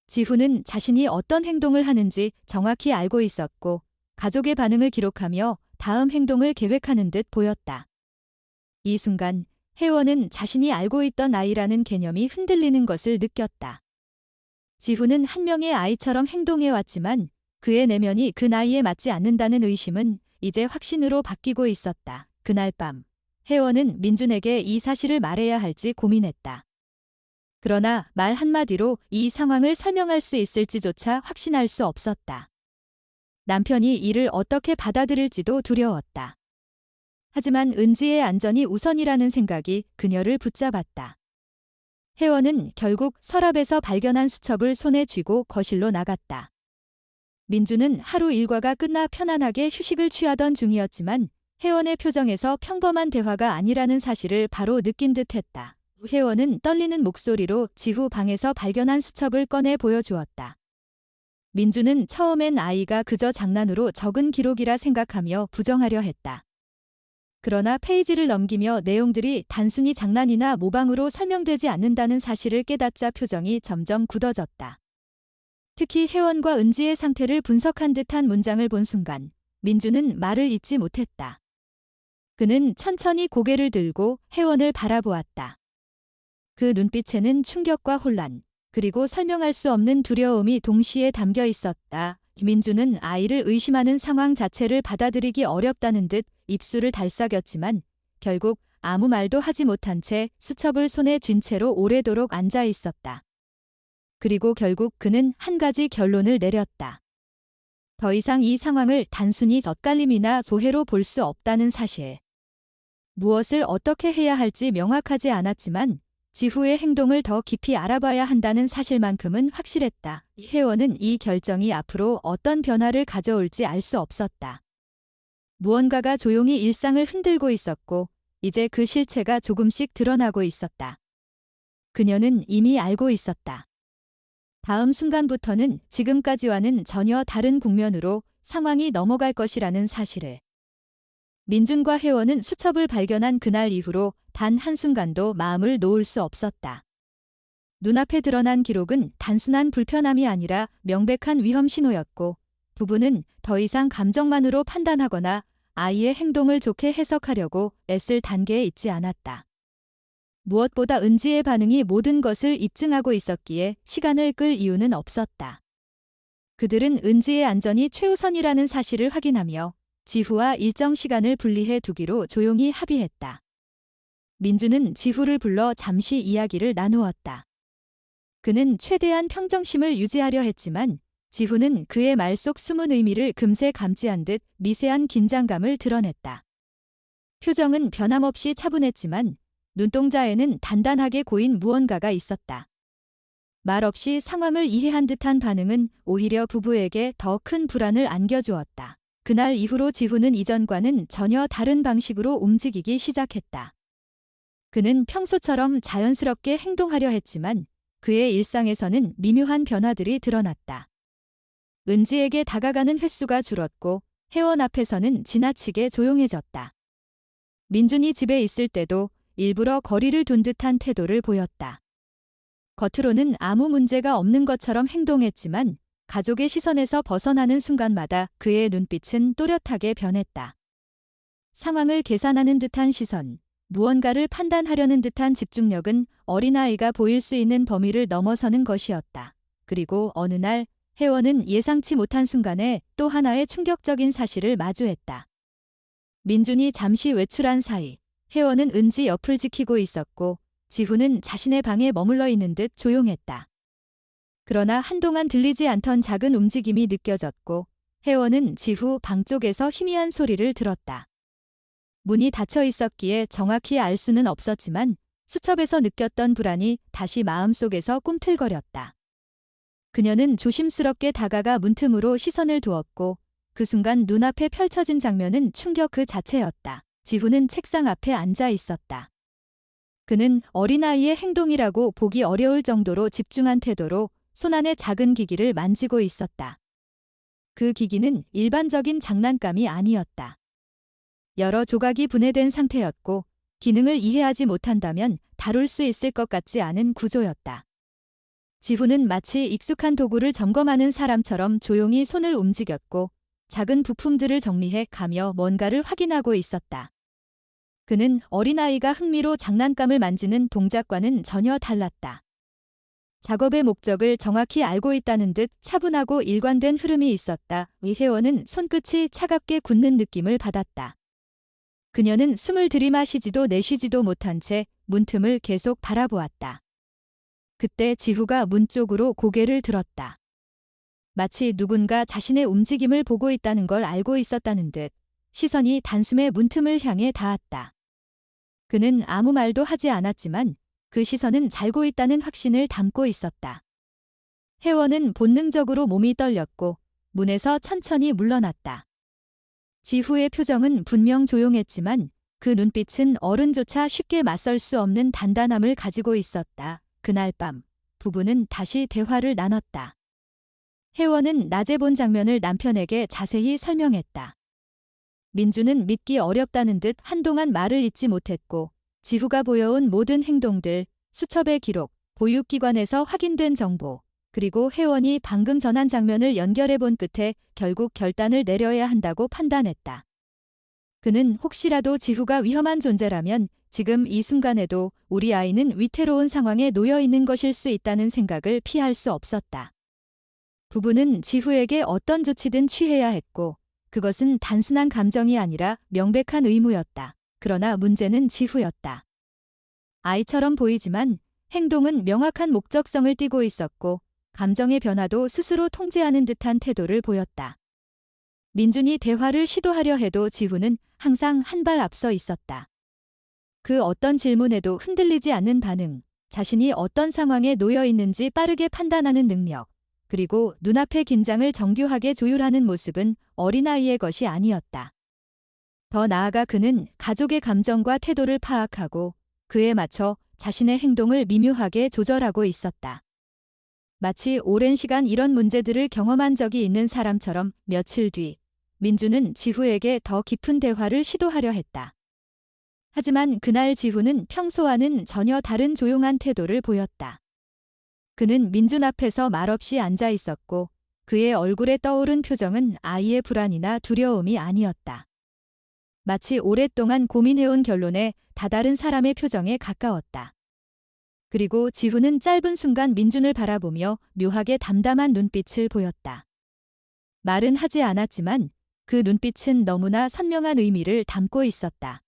지후는 자신이 어떤 행동을 하는지 정확히 알고 있었고 가족의 반응을 기록하며 다음 행동을 계획하는 듯 보였다. 이 순간 혜원은 자신이 알고 있던 아이라는 개념이 흔들리는 것을 느꼈다. 지후는 한 명의 아이처럼 행동해왔지만 그의 내면이 그 나이에 맞지 않는다는 의심은 이제 확신으로 바뀌고 있었다. 그날 밤 혜원은 민준에게 이 사실을 말해야 할지 고민했다. 그러나 말 한마디로 이 상황을 설명할 수 있을지조차 확신할 수 없었다. 남편이 이를 어떻게 받아들일지도 두려웠다. 하지만 은지의 안전이 우선이라는 생각이 그녀를 붙잡았다. 혜원은 결국 서랍에서 발견한 수첩을 손에 쥐고 거실로 나갔다. 민주는 하루 일과가 끝나 편안하게 휴식을 취하던 중이었지만 혜원의 표정에서 평범한 대화가 아니라는 사실을 바로 느낀 듯했다. 혜원은 떨리는 목소리로 지후 방에서 발견한 수첩을 꺼내 보여주었다. 민주는 처음엔 아이가 그저 장난으로 적은 기록이라 생각하며 부정하려 했다. 그러나 페이지를 넘기며 내용들이 단순히 장난이나 모방으로 설명되지 않는다는 사실을 깨닫자 표정이 점점 굳어졌다. 특히 혜원과 은지의 상태를 분석한 듯한 문장을 본 순간 민주는 말을 잇지 못했다. 그는 천천히 고개를 들고 혜원을 바라보았다. 그 눈빛에는 충격과 혼란, 그리고 설명할 수 없는 두려움이 동시에 담겨 있었다. 민주는 아이를 의심하는 상황 자체를 받아들이기 어렵다는 듯 입술을 달싹였지만 결국 아무 말도 하지 못한 채 수첩을 손에 쥔 채로 오래도록 앉아 있었다. 그리고 결국 그는 한 가지 결론을 내렸다. 더 이상 이 상황을 단순히 엇갈림이나 조해로 볼 수 없다는 사실. 무엇을 어떻게 해야 할지 명확하지 않았지만 지후의 행동을 더 깊이 알아봐야 한다는 사실만큼은 확실했다. 혜원은 이 결정이 앞으로 어떤 변화를 가져올지 알 수 없었다. 무언가가 조용히 일상을 흔들고 있었고 이제 그 실체가 조금씩 드러나고 있었다. 그녀는 이미 알고 있었다. 다음 순간부터는 지금까지와는 전혀 다른 국면으로 상황이 넘어갈 것이라는 사실을. 민준과 혜원은 수첩을 발견한 그날 이후로 단 한순간도 마음을 놓을 수 없었다. 눈앞에 드러난 기록은 단순한 불편함이 아니라 명백한 위험 신호였고 부부는 더 이상 감정만으로 판단하거나 아이의 행동을 좋게 해석하려고 애쓸 단계에 있지 않았다. 무엇보다 은지의 반응이 모든 것을 입증하고 있었기에 시간을 끌 이유는 없었다. 그들은 은지의 안전이 최우선이라는 사실을 확인하며 지후와 일정 시간을 분리해 두기로 조용히 합의했다. 민주는 지후를 불러 잠시 이야기를 나누었다. 그는 최대한 평정심을 유지하려 했지만 지후는 그의 말 속 숨은 의미를 금세 감지한 듯 미세한 긴장감을 드러냈다. 표정은 변함없이 차분했지만 눈동자에는 단단하게 고인 무언가가 있었다. 말없이 상황을 이해한 듯한 반응은 오히려 부부에게 더 큰 불안을 안겨주었다. 그날 이후로 지후는 이전과는 전혀 다른 방식으로 움직이기 시작했다. 그는 평소처럼 자연스럽게 행동하려 했지만 그의 일상에서는 미묘한 변화들이 드러났다. 은지에게 다가가는 횟수가 줄었고 혜원 앞에서는 지나치게 조용해졌다. 민준이 집에 있을 때도 일부러 거리를 둔 듯한 태도를 보였다. 겉으로는 아무 문제가 없는 것처럼 행동했지만 가족의 시선에서 벗어나는 순간마다 그의 눈빛은 또렷하게 변했다. 상황을 계산하는 듯한 시선, 무언가를 판단하려는 듯한 집중력은 어린아이가 보일 수 있는 범위를 넘어서는 것이었다. 그리고 어느 날 혜원은 예상치 못한 순간에 또 하나의 충격적인 사실을 마주했다. 민준이 잠시 외출한 사이 혜원은 은지 옆을 지키고 있었고 지후는 자신의 방에 머물러 있는 듯 조용했다. 그러나 한동안 들리지 않던 작은 움직임이 느껴졌고 혜원은 지후 방 쪽에서 희미한 소리를 들었다. 문이 닫혀 있었기에 정확히 알 수는 없었지만 수첩에서 느꼈던 불안이 다시 마음속에서 꿈틀거렸다. 그녀는 조심스럽게 다가가 문틈으로 시선을 두었고 그 순간 눈앞에 펼쳐진 장면은 충격 그 자체였다. 지후는 책상 앞에 앉아 있었다. 그는 어린아이의 행동이라고 보기 어려울 정도로 집중한 태도로 손안의 작은 기기를 만지고 있었다. 그 기기는 일반적인 장난감이 아니었다. 여러 조각이 분해된 상태였고 기능을 이해하지 못한다면 다룰 수 있을 것 같지 않은 구조였다. 지후는 마치 익숙한 도구를 점검하는 사람처럼 조용히 손을 움직였고 작은 부품들을 정리해 가며 뭔가를 확인하고 있었다. 그는 어린아이가 흥미로 장난감을 만지는 동작과는 전혀 달랐다. 작업의 목적을 정확히 알고 있다는 듯 차분하고 일관된 흐름이 있었다. 이 회원은 손끝이 차갑게 굳는 느낌을 받았다. 그녀는 숨을 들이마시지도 내쉬지도 못한 채 문틈을 계속 바라보았다. 그때 지후가 문 쪽으로 고개를 들었다. 마치 누군가 자신의 움직임을 보고 있다는 걸 알고 있었다는 듯 시선이 단숨에 문틈을 향해 닿았다. 그는 아무 말도 하지 않았지만 그 시선은 잘고 있다는 확신을 담고 있었다. 회원은 본능적으로 몸이 떨렸고 문에서 천천히 물러났다. 지후의 표정은 분명 조용했지만 그 눈빛은 어른조차 쉽게 맞설 수 없는 단단함을 가지고 있었다. 그날 밤 부부는 다시 대화를 나눴다. 회원은 낮에 본 장면을 남편에게 자세히 설명했다. 민주는 믿기 어렵다는 듯 한동안 말을 잇지 못했고 지후가 보여온 모든 행동들, 수첩의 기록, 보육기관에서 확인된 정보, 그리고 회원이 방금 전한 장면을 연결해 본 끝에 결국 결단을 내려야 한다고 판단했다. 그는 혹시라도 지후가 위험한 존재라면 지금 이 순간에도 우리 아이는 위태로운 상황에 놓여 있는 것일 수 있다는 생각을 피할 수 없었다. 부부는 지후에게 어떤 조치든 취해야 했고 그것은 단순한 감정이 아니라 명백한 의무였다. 그러나 문제는 지후였다. 아이처럼 보이지만 행동은 명확한 목적성을 띠고 있었고 감정의 변화도 스스로 통제하는 듯한 태도를 보였다. 민준이 대화를 시도하려 해도 지후는 항상 한 발 앞서 있었다. 그 어떤 질문에도 흔들리지 않는 반응, 자신이 어떤 상황에 놓여 있는지 빠르게 판단하는 능력, 그리고 눈앞의 긴장을 정교하게 조율하는 모습은 어린아이의 것이 아니었다. 더 나아가 그는 가족의 감정과 태도를 파악하고 그에 맞춰 자신의 행동을 미묘하게 조절하고 있었다. 마치 오랜 시간 이런 문제들을 경험한 적이 있는 사람처럼 며칠 뒤 민주는 지후에게 더 깊은 대화를 시도하려 했다. 하지만 그날 지후는 평소와는 전혀 다른 조용한 태도를 보였다. 그는 민준 앞에서 말없이 앉아 있었고 그의 얼굴에 떠오른 표정은 아이의 불안이나 두려움이 아니었다. 마치 오랫동안 고민해온 결론에 다다른 사람의 표정에 가까웠다. 그리고 지후는 짧은 순간 민준을 바라보며 묘하게 담담한 눈빛을 보였다. 말은 하지 않았지만 그 눈빛은 너무나 선명한 의미를 담고 있었다.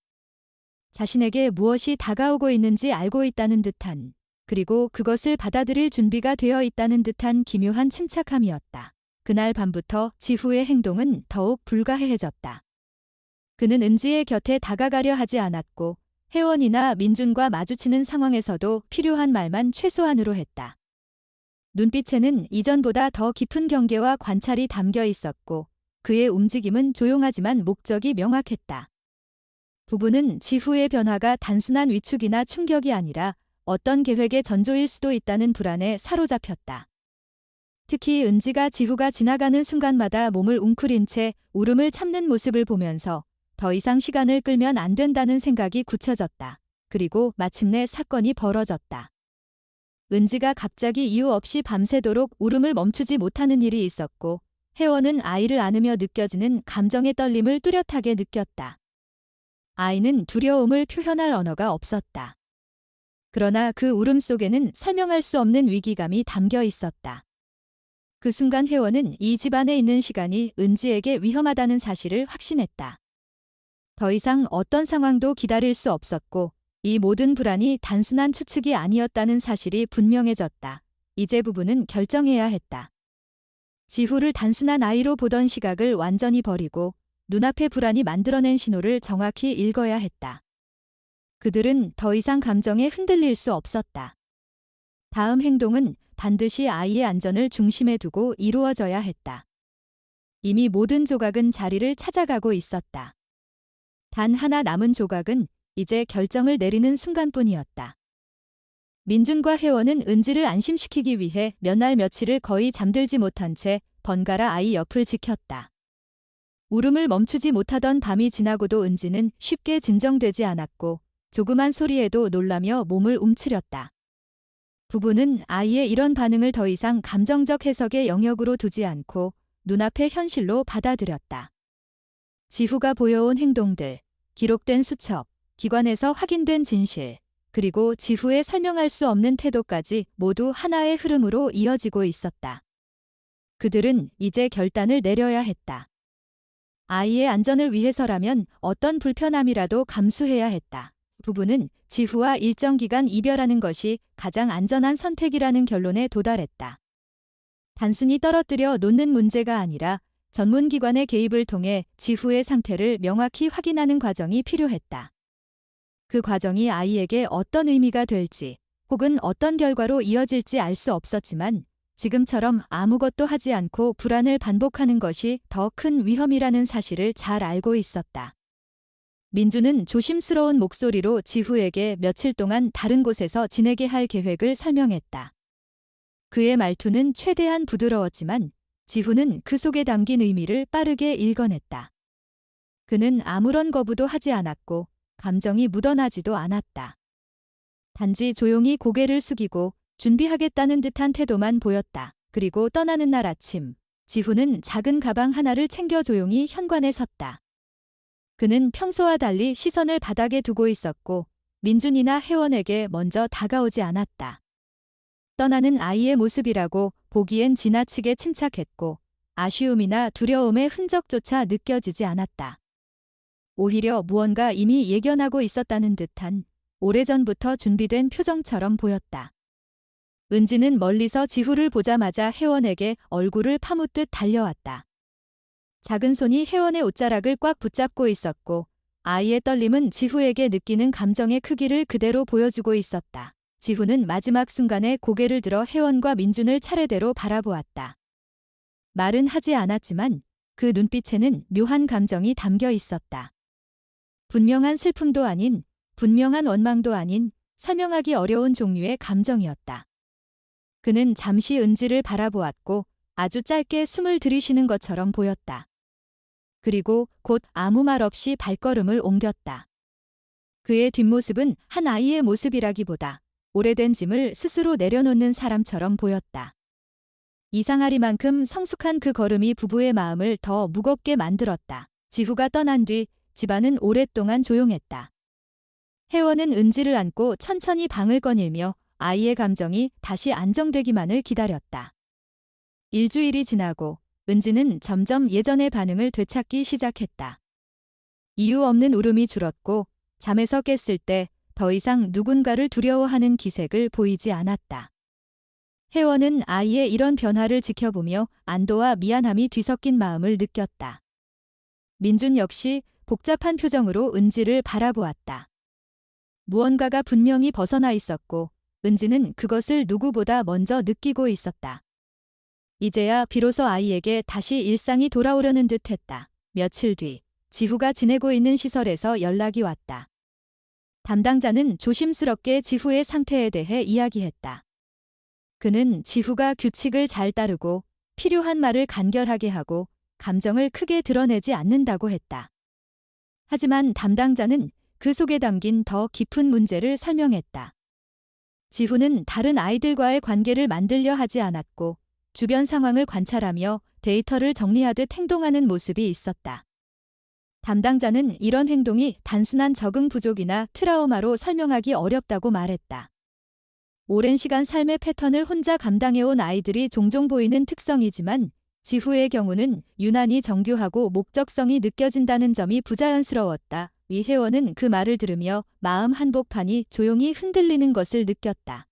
자신에게 무엇이 다가오고 있는지 알고 있다는 듯한, 그리고 그것을 받아들일 준비가 되어 있다는 듯한 기묘한 침착함이었다. 그날 밤부터 지후의 행동은 더욱 불가해해졌다. 그는 은지의 곁에 다가가려 하지 않았고 혜원이나 민준과 마주치는 상황에서도 필요한 말만 최소한으로 했다. 눈빛에는 이전보다 더 깊은 경계와 관찰이 담겨 있었고 그의 움직임은 조용하지만 목적이 명확했다. 부부는 지후의 변화가 단순한 위축이나 충격이 아니라 어떤 계획의 전조일 수도 있다는 불안에 사로잡혔다. 특히 은지가 지후가 지나가는 순간마다 몸을 웅크린 채 울음을 참는 모습을 보면서 더 이상 시간을 끌면 안 된다는 생각이 굳혀졌다. 그리고 마침내 사건이 벌어졌다. 은지가 갑자기 이유 없이 밤새도록 울음을 멈추지 못하는 일이 있었고 혜원은 아이를 안으며 느껴지는 감정의 떨림을 뚜렷하게 느꼈다. 아이는 두려움을 표현할 언어가 없었다. 그러나 그 울음 속에는 설명할 수 없는 위기감이 담겨 있었다. 그 순간 혜원은 이 집안에 있는 시간이 은지에게 위험하다는 사실을 확신했다. 더 이상 어떤 상황도 기다릴 수 없었고 이 모든 불안이 단순한 추측이 아니었다는 사실이 분명해졌다. 이제 부부는 결정해야 했다. 지후를 단순한 아이로 보던 시각을 완전히 버리고 눈앞의 불안이 만들어낸 신호를 정확히 읽어야 했다. 그들은 더 이상 감정에 흔들릴 수 없었다. 다음 행동은 반드시 아이의 안전을 중심에 두고 이루어져야 했다. 이미 모든 조각은 자리를 찾아가고 있었다. 단 하나 남은 조각은 이제 결정을 내리는 순간뿐이었다. 민준과 혜원은 은지를 안심시키기 위해 몇 날 며칠을 거의 잠들지 못한 채 번갈아 아이 옆을 지켰다. 울음을 멈추지 못하던 밤이 지나고도 은지는 쉽게 진정되지 않았고 조그만 소리에도 놀라며 몸을 움츠렸다. 부부는 아이의 이런 반응을 더 이상 감정적 해석의 영역으로 두지 않고 눈앞의 현실로 받아들였다. 지후가 보여온 행동들, 기록된 수첩, 기관에서 확인된 진실, 그리고 지후에 설명할 수 없는 태도까지 모두 하나의 흐름으로 이어지고 있었다. 그들은 이제 결단을 내려야 했다. 아이의 안전을 위해서라면 어떤 불편함이라도 감수해야 했다. 부부는 지후와 일정 기간 이별하는 것이 가장 안전한 선택이라는 결론에 도달했다. 단순히 떨어뜨려 놓는 문제가 아니라 전문기관의 개입을 통해 지후의 상태를 명확히 확인하는 과정이 필요했다. 그 과정이 아이에게 어떤 의미가 될지 혹은 어떤 결과로 이어질지 알 수 없었지만 지금처럼 아무것도 하지 않고 불안을 반복하는 것이 더 큰 위험이라는 사실을 잘 알고 있었다. 민주는 조심스러운 목소리로 지후에게 며칠 동안 다른 곳에서 지내게 할 계획을 설명했다. 그의 말투는 최대한 부드러웠지만 지후는 그 속에 담긴 의미를 빠르게 읽어냈다. 그는 아무런 거부도 하지 않았고 감정이 묻어나지도 않았다. 단지 조용히 고개를 숙이고 준비하겠다는 듯한 태도만 보였다. 그리고 떠나는 날 아침, 지후는 작은 가방 하나를 챙겨 조용히 현관에 섰다. 그는 평소와 달리 시선을 바닥에 두고 있었고 민준이나 혜원에게 먼저 다가오지 않았다. 떠나는 아이의 모습이라고 보기엔 지나치게 침착했고 아쉬움이나 두려움의 흔적조차 느껴지지 않았다. 오히려 무언가 이미 예견하고 있었다는 듯한 오래전부터 준비된 표정처럼 보였다. 은지는 멀리서 지후를 보자마자 혜원에게 얼굴을 파묻듯 달려왔다. 작은 손이 혜원의 옷자락을 꽉 붙잡고 있었고 아이의 떨림은 지후에게 느끼는 감정의 크기를 그대로 보여주고 있었다. 지후는 마지막 순간에 고개를 들어 혜원과 민준을 차례대로 바라보았다. 말은 하지 않았지만 그 눈빛에는 묘한 감정이 담겨 있었다. 분명한 슬픔도 아닌, 분명한 원망도 아닌, 설명하기 어려운 종류의 감정이었다. 그는 잠시 은지를 바라보았고 아주 짧게 숨을 들이쉬는 것처럼 보였다. 그리고 곧 아무 말 없이 발걸음을 옮겼다. 그의 뒷모습은 한 아이의 모습이라기보다 오래된 짐을 스스로 내려놓는 사람처럼 보였다. 이상하리만큼 성숙한 그 걸음이 부부의 마음을 더 무겁게 만들었다. 지후가 떠난 뒤 집안은 오랫동안 조용했다. 혜원은 은지를 안고 천천히 방을 거닐며 아이의 감정이 다시 안정되기만을 기다렸다. 일주일이 지나고 은지는 점점 예전의 반응을 되찾기 시작했다. 이유 없는 울음이 줄었고 잠에서 깼을 때 더 이상 누군가를 두려워하는 기색을 보이지 않았다. 혜원은 아이의 이런 변화를 지켜보며 안도와 미안함이 뒤섞인 마음을 느꼈다. 민준 역시 복잡한 표정으로 은지를 바라보았다. 무언가가 분명히 벗어나 있었고 은지는 그것을 누구보다 먼저 느끼고 있었다. 이제야 비로소 아이에게 다시 일상이 돌아오려는 듯했다. 며칠 뒤 지후가 지내고 있는 시설에서 연락이 왔다. 담당자는 조심스럽게 지후의 상태에 대해 이야기했다. 그는 지후가 규칙을 잘 따르고 필요한 말을 간결하게 하고 감정을 크게 드러내지 않는다고 했다. 하지만 담당자는 그 속에 담긴 더 깊은 문제를 설명했다. 지후는 다른 아이들과의 관계를 만들려 하지 않았고 주변 상황을 관찰하며 데이터를 정리하듯 행동하는 모습이 있었다. 담당자는 이런 행동이 단순한 적응 부족이나 트라우마로 설명하기 어렵다고 말했다. 오랜 시간 삶의 패턴을 혼자 감당해온 아이들이 종종 보이는 특성이지만 지후의 경우는 유난히 정교하고 목적성이 느껴진다는 점이 부자연스러웠다. 이혜원은 그 말을 들으며 마음 한복판이 조용히 흔들리는 것을 느꼈다.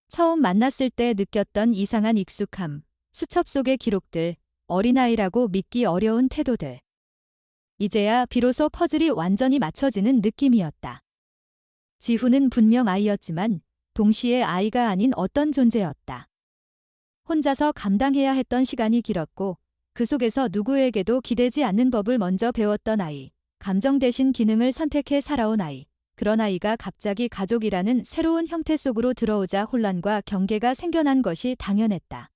처음 만났을 때 느꼈던 이상한 익숙함, 수첩 속의 기록들, 어린아이라고 믿기 어려운 태도들. 이제야 비로소 퍼즐이 완전히 맞춰지는 느낌이었다. 지후는 분명 아이였지만 동시에 아이가 아닌 어떤 존재였다. 혼자서 감당해야 했던 시간이 길었고 그 속에서 누구에게도 기대지 않는 법을 먼저 배웠던 아이. 감정 대신 기능을 선택해 살아온 아이. 그런 아이가 갑자기 가족이라는 새로운 형태 속으로 들어오자 혼란과 경계가 생겨난 것이 당연했다.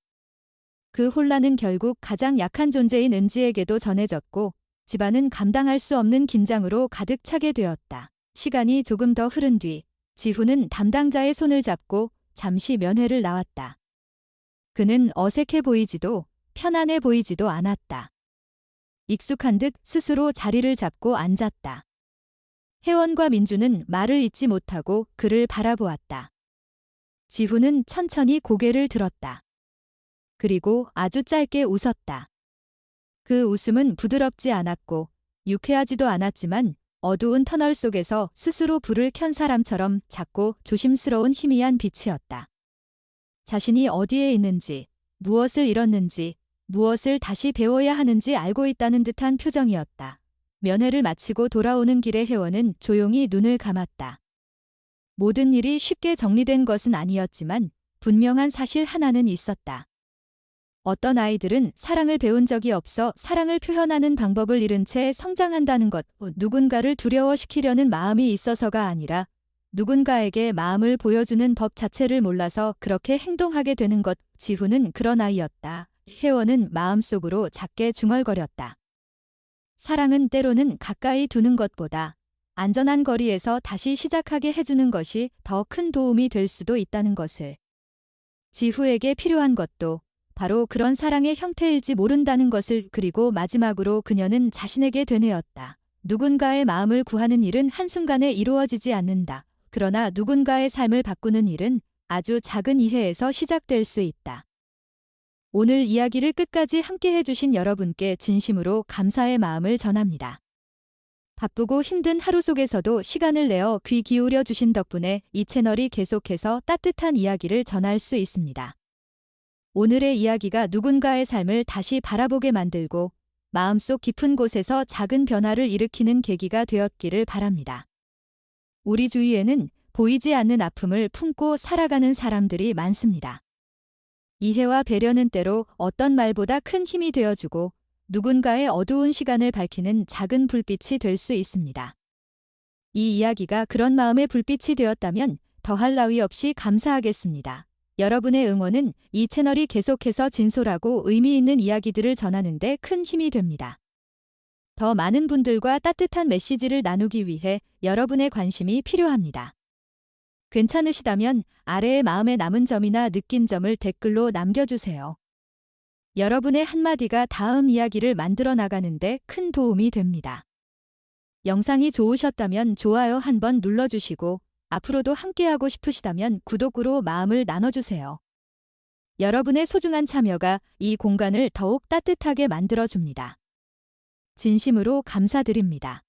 그 혼란은 결국 가장 약한 존재인 은지에게도 전해졌고 집안은 감당할 수 없는 긴장으로 가득 차게 되었다. 시간이 조금 더 흐른 뒤 지후는 담당자의 손을 잡고 잠시 면회를 나왔다. 그는 어색해 보이지도 편안해 보이지도 않았다. 익숙한 듯 스스로 자리를 잡고 앉았다. 혜원과 민주는 말을 잇지 못하고 그를 바라보았다. 지후는 천천히 고개를 들었다. 그리고 아주 짧게 웃었다. 그 웃음은 부드럽지 않았고 유쾌하지도 않았지만 어두운 터널 속에서 스스로 불을 켠 사람처럼 작고 조심스러운 희미한 빛이었다. 자신이 어디에 있는지, 무엇을 잃었는지, 무엇을 다시 배워야 하는지 알고 있다는 듯한 표정이었다. 면회를 마치고 돌아오는 길에 혜원은 조용히 눈을 감았다. 모든 일이 쉽게 정리된 것은 아니었지만 분명한 사실 하나는 있었다. 어떤 아이들은 사랑을 배운 적이 없어 사랑을 표현하는 방법을 잃은 채 성장한다는 것, 누군가를 두려워시키려는 마음이 있어서가 아니라 누군가에게 마음을 보여주는 법 자체를 몰라서 그렇게 행동하게 되는 것. 지후는 그런 아이였다. 혜원은 마음속으로 작게 중얼거렸다. 사랑은 때로는 가까이 두는 것보다 안전한 거리에서 다시 시작하게 해주는 것이 더 큰 도움이 될 수도 있다는 것을. 지후에게 필요한 것도 바로 그런 사랑의 형태일지 모른다는 것을. 그리고 마지막으로 그녀는 자신에게 되뇌었다. 누군가의 마음을 구하는 일은 한순간에 이루어지지 않는다. 그러나 누군가의 삶을 바꾸는 일은 아주 작은 이해에서 시작될 수 있다. 오늘 이야기를 끝까지 함께 해주신 여러분께 진심으로 감사의 마음을 전합니다. 바쁘고 힘든 하루 속에서도 시간을 내어 귀 기울여 주신 덕분에 이 채널이 계속해서 따뜻한 이야기를 전할 수 있습니다. 오늘의 이야기가 누군가의 삶을 다시 바라보게 만들고 마음속 깊은 곳에서 작은 변화를 일으키는 계기가 되었기를 바랍니다. 우리 주위에는 보이지 않는 아픔을 품고 살아가는 사람들이 많습니다. 이해와 배려는 때로 어떤 말보다 큰 힘이 되어주고 누군가의 어두운 시간을 밝히는 작은 불빛이 될 수 있습니다. 이 이야기가 그런 마음의 불빛이 되었다면 더할 나위 없이 감사하겠습니다. 여러분의 응원은 이 채널이 계속해서 진솔하고 의미 있는 이야기들을 전하는 데 큰 힘이 됩니다. 더 많은 분들과 따뜻한 메시지를 나누기 위해 여러분의 관심이 필요합니다. 괜찮으시다면 아래에 마음에 남은 점이나 느낀 점을 댓글로 남겨주세요. 여러분의 한마디가 다음 이야기를 만들어 나가는데 큰 도움이 됩니다. 영상이 좋으셨다면 좋아요 한번 눌러주시고 앞으로도 함께하고 싶으시다면 구독으로 마음을 나눠주세요. 여러분의 소중한 참여가 이 공간을 더욱 따뜻하게 만들어줍니다. 진심으로 감사드립니다.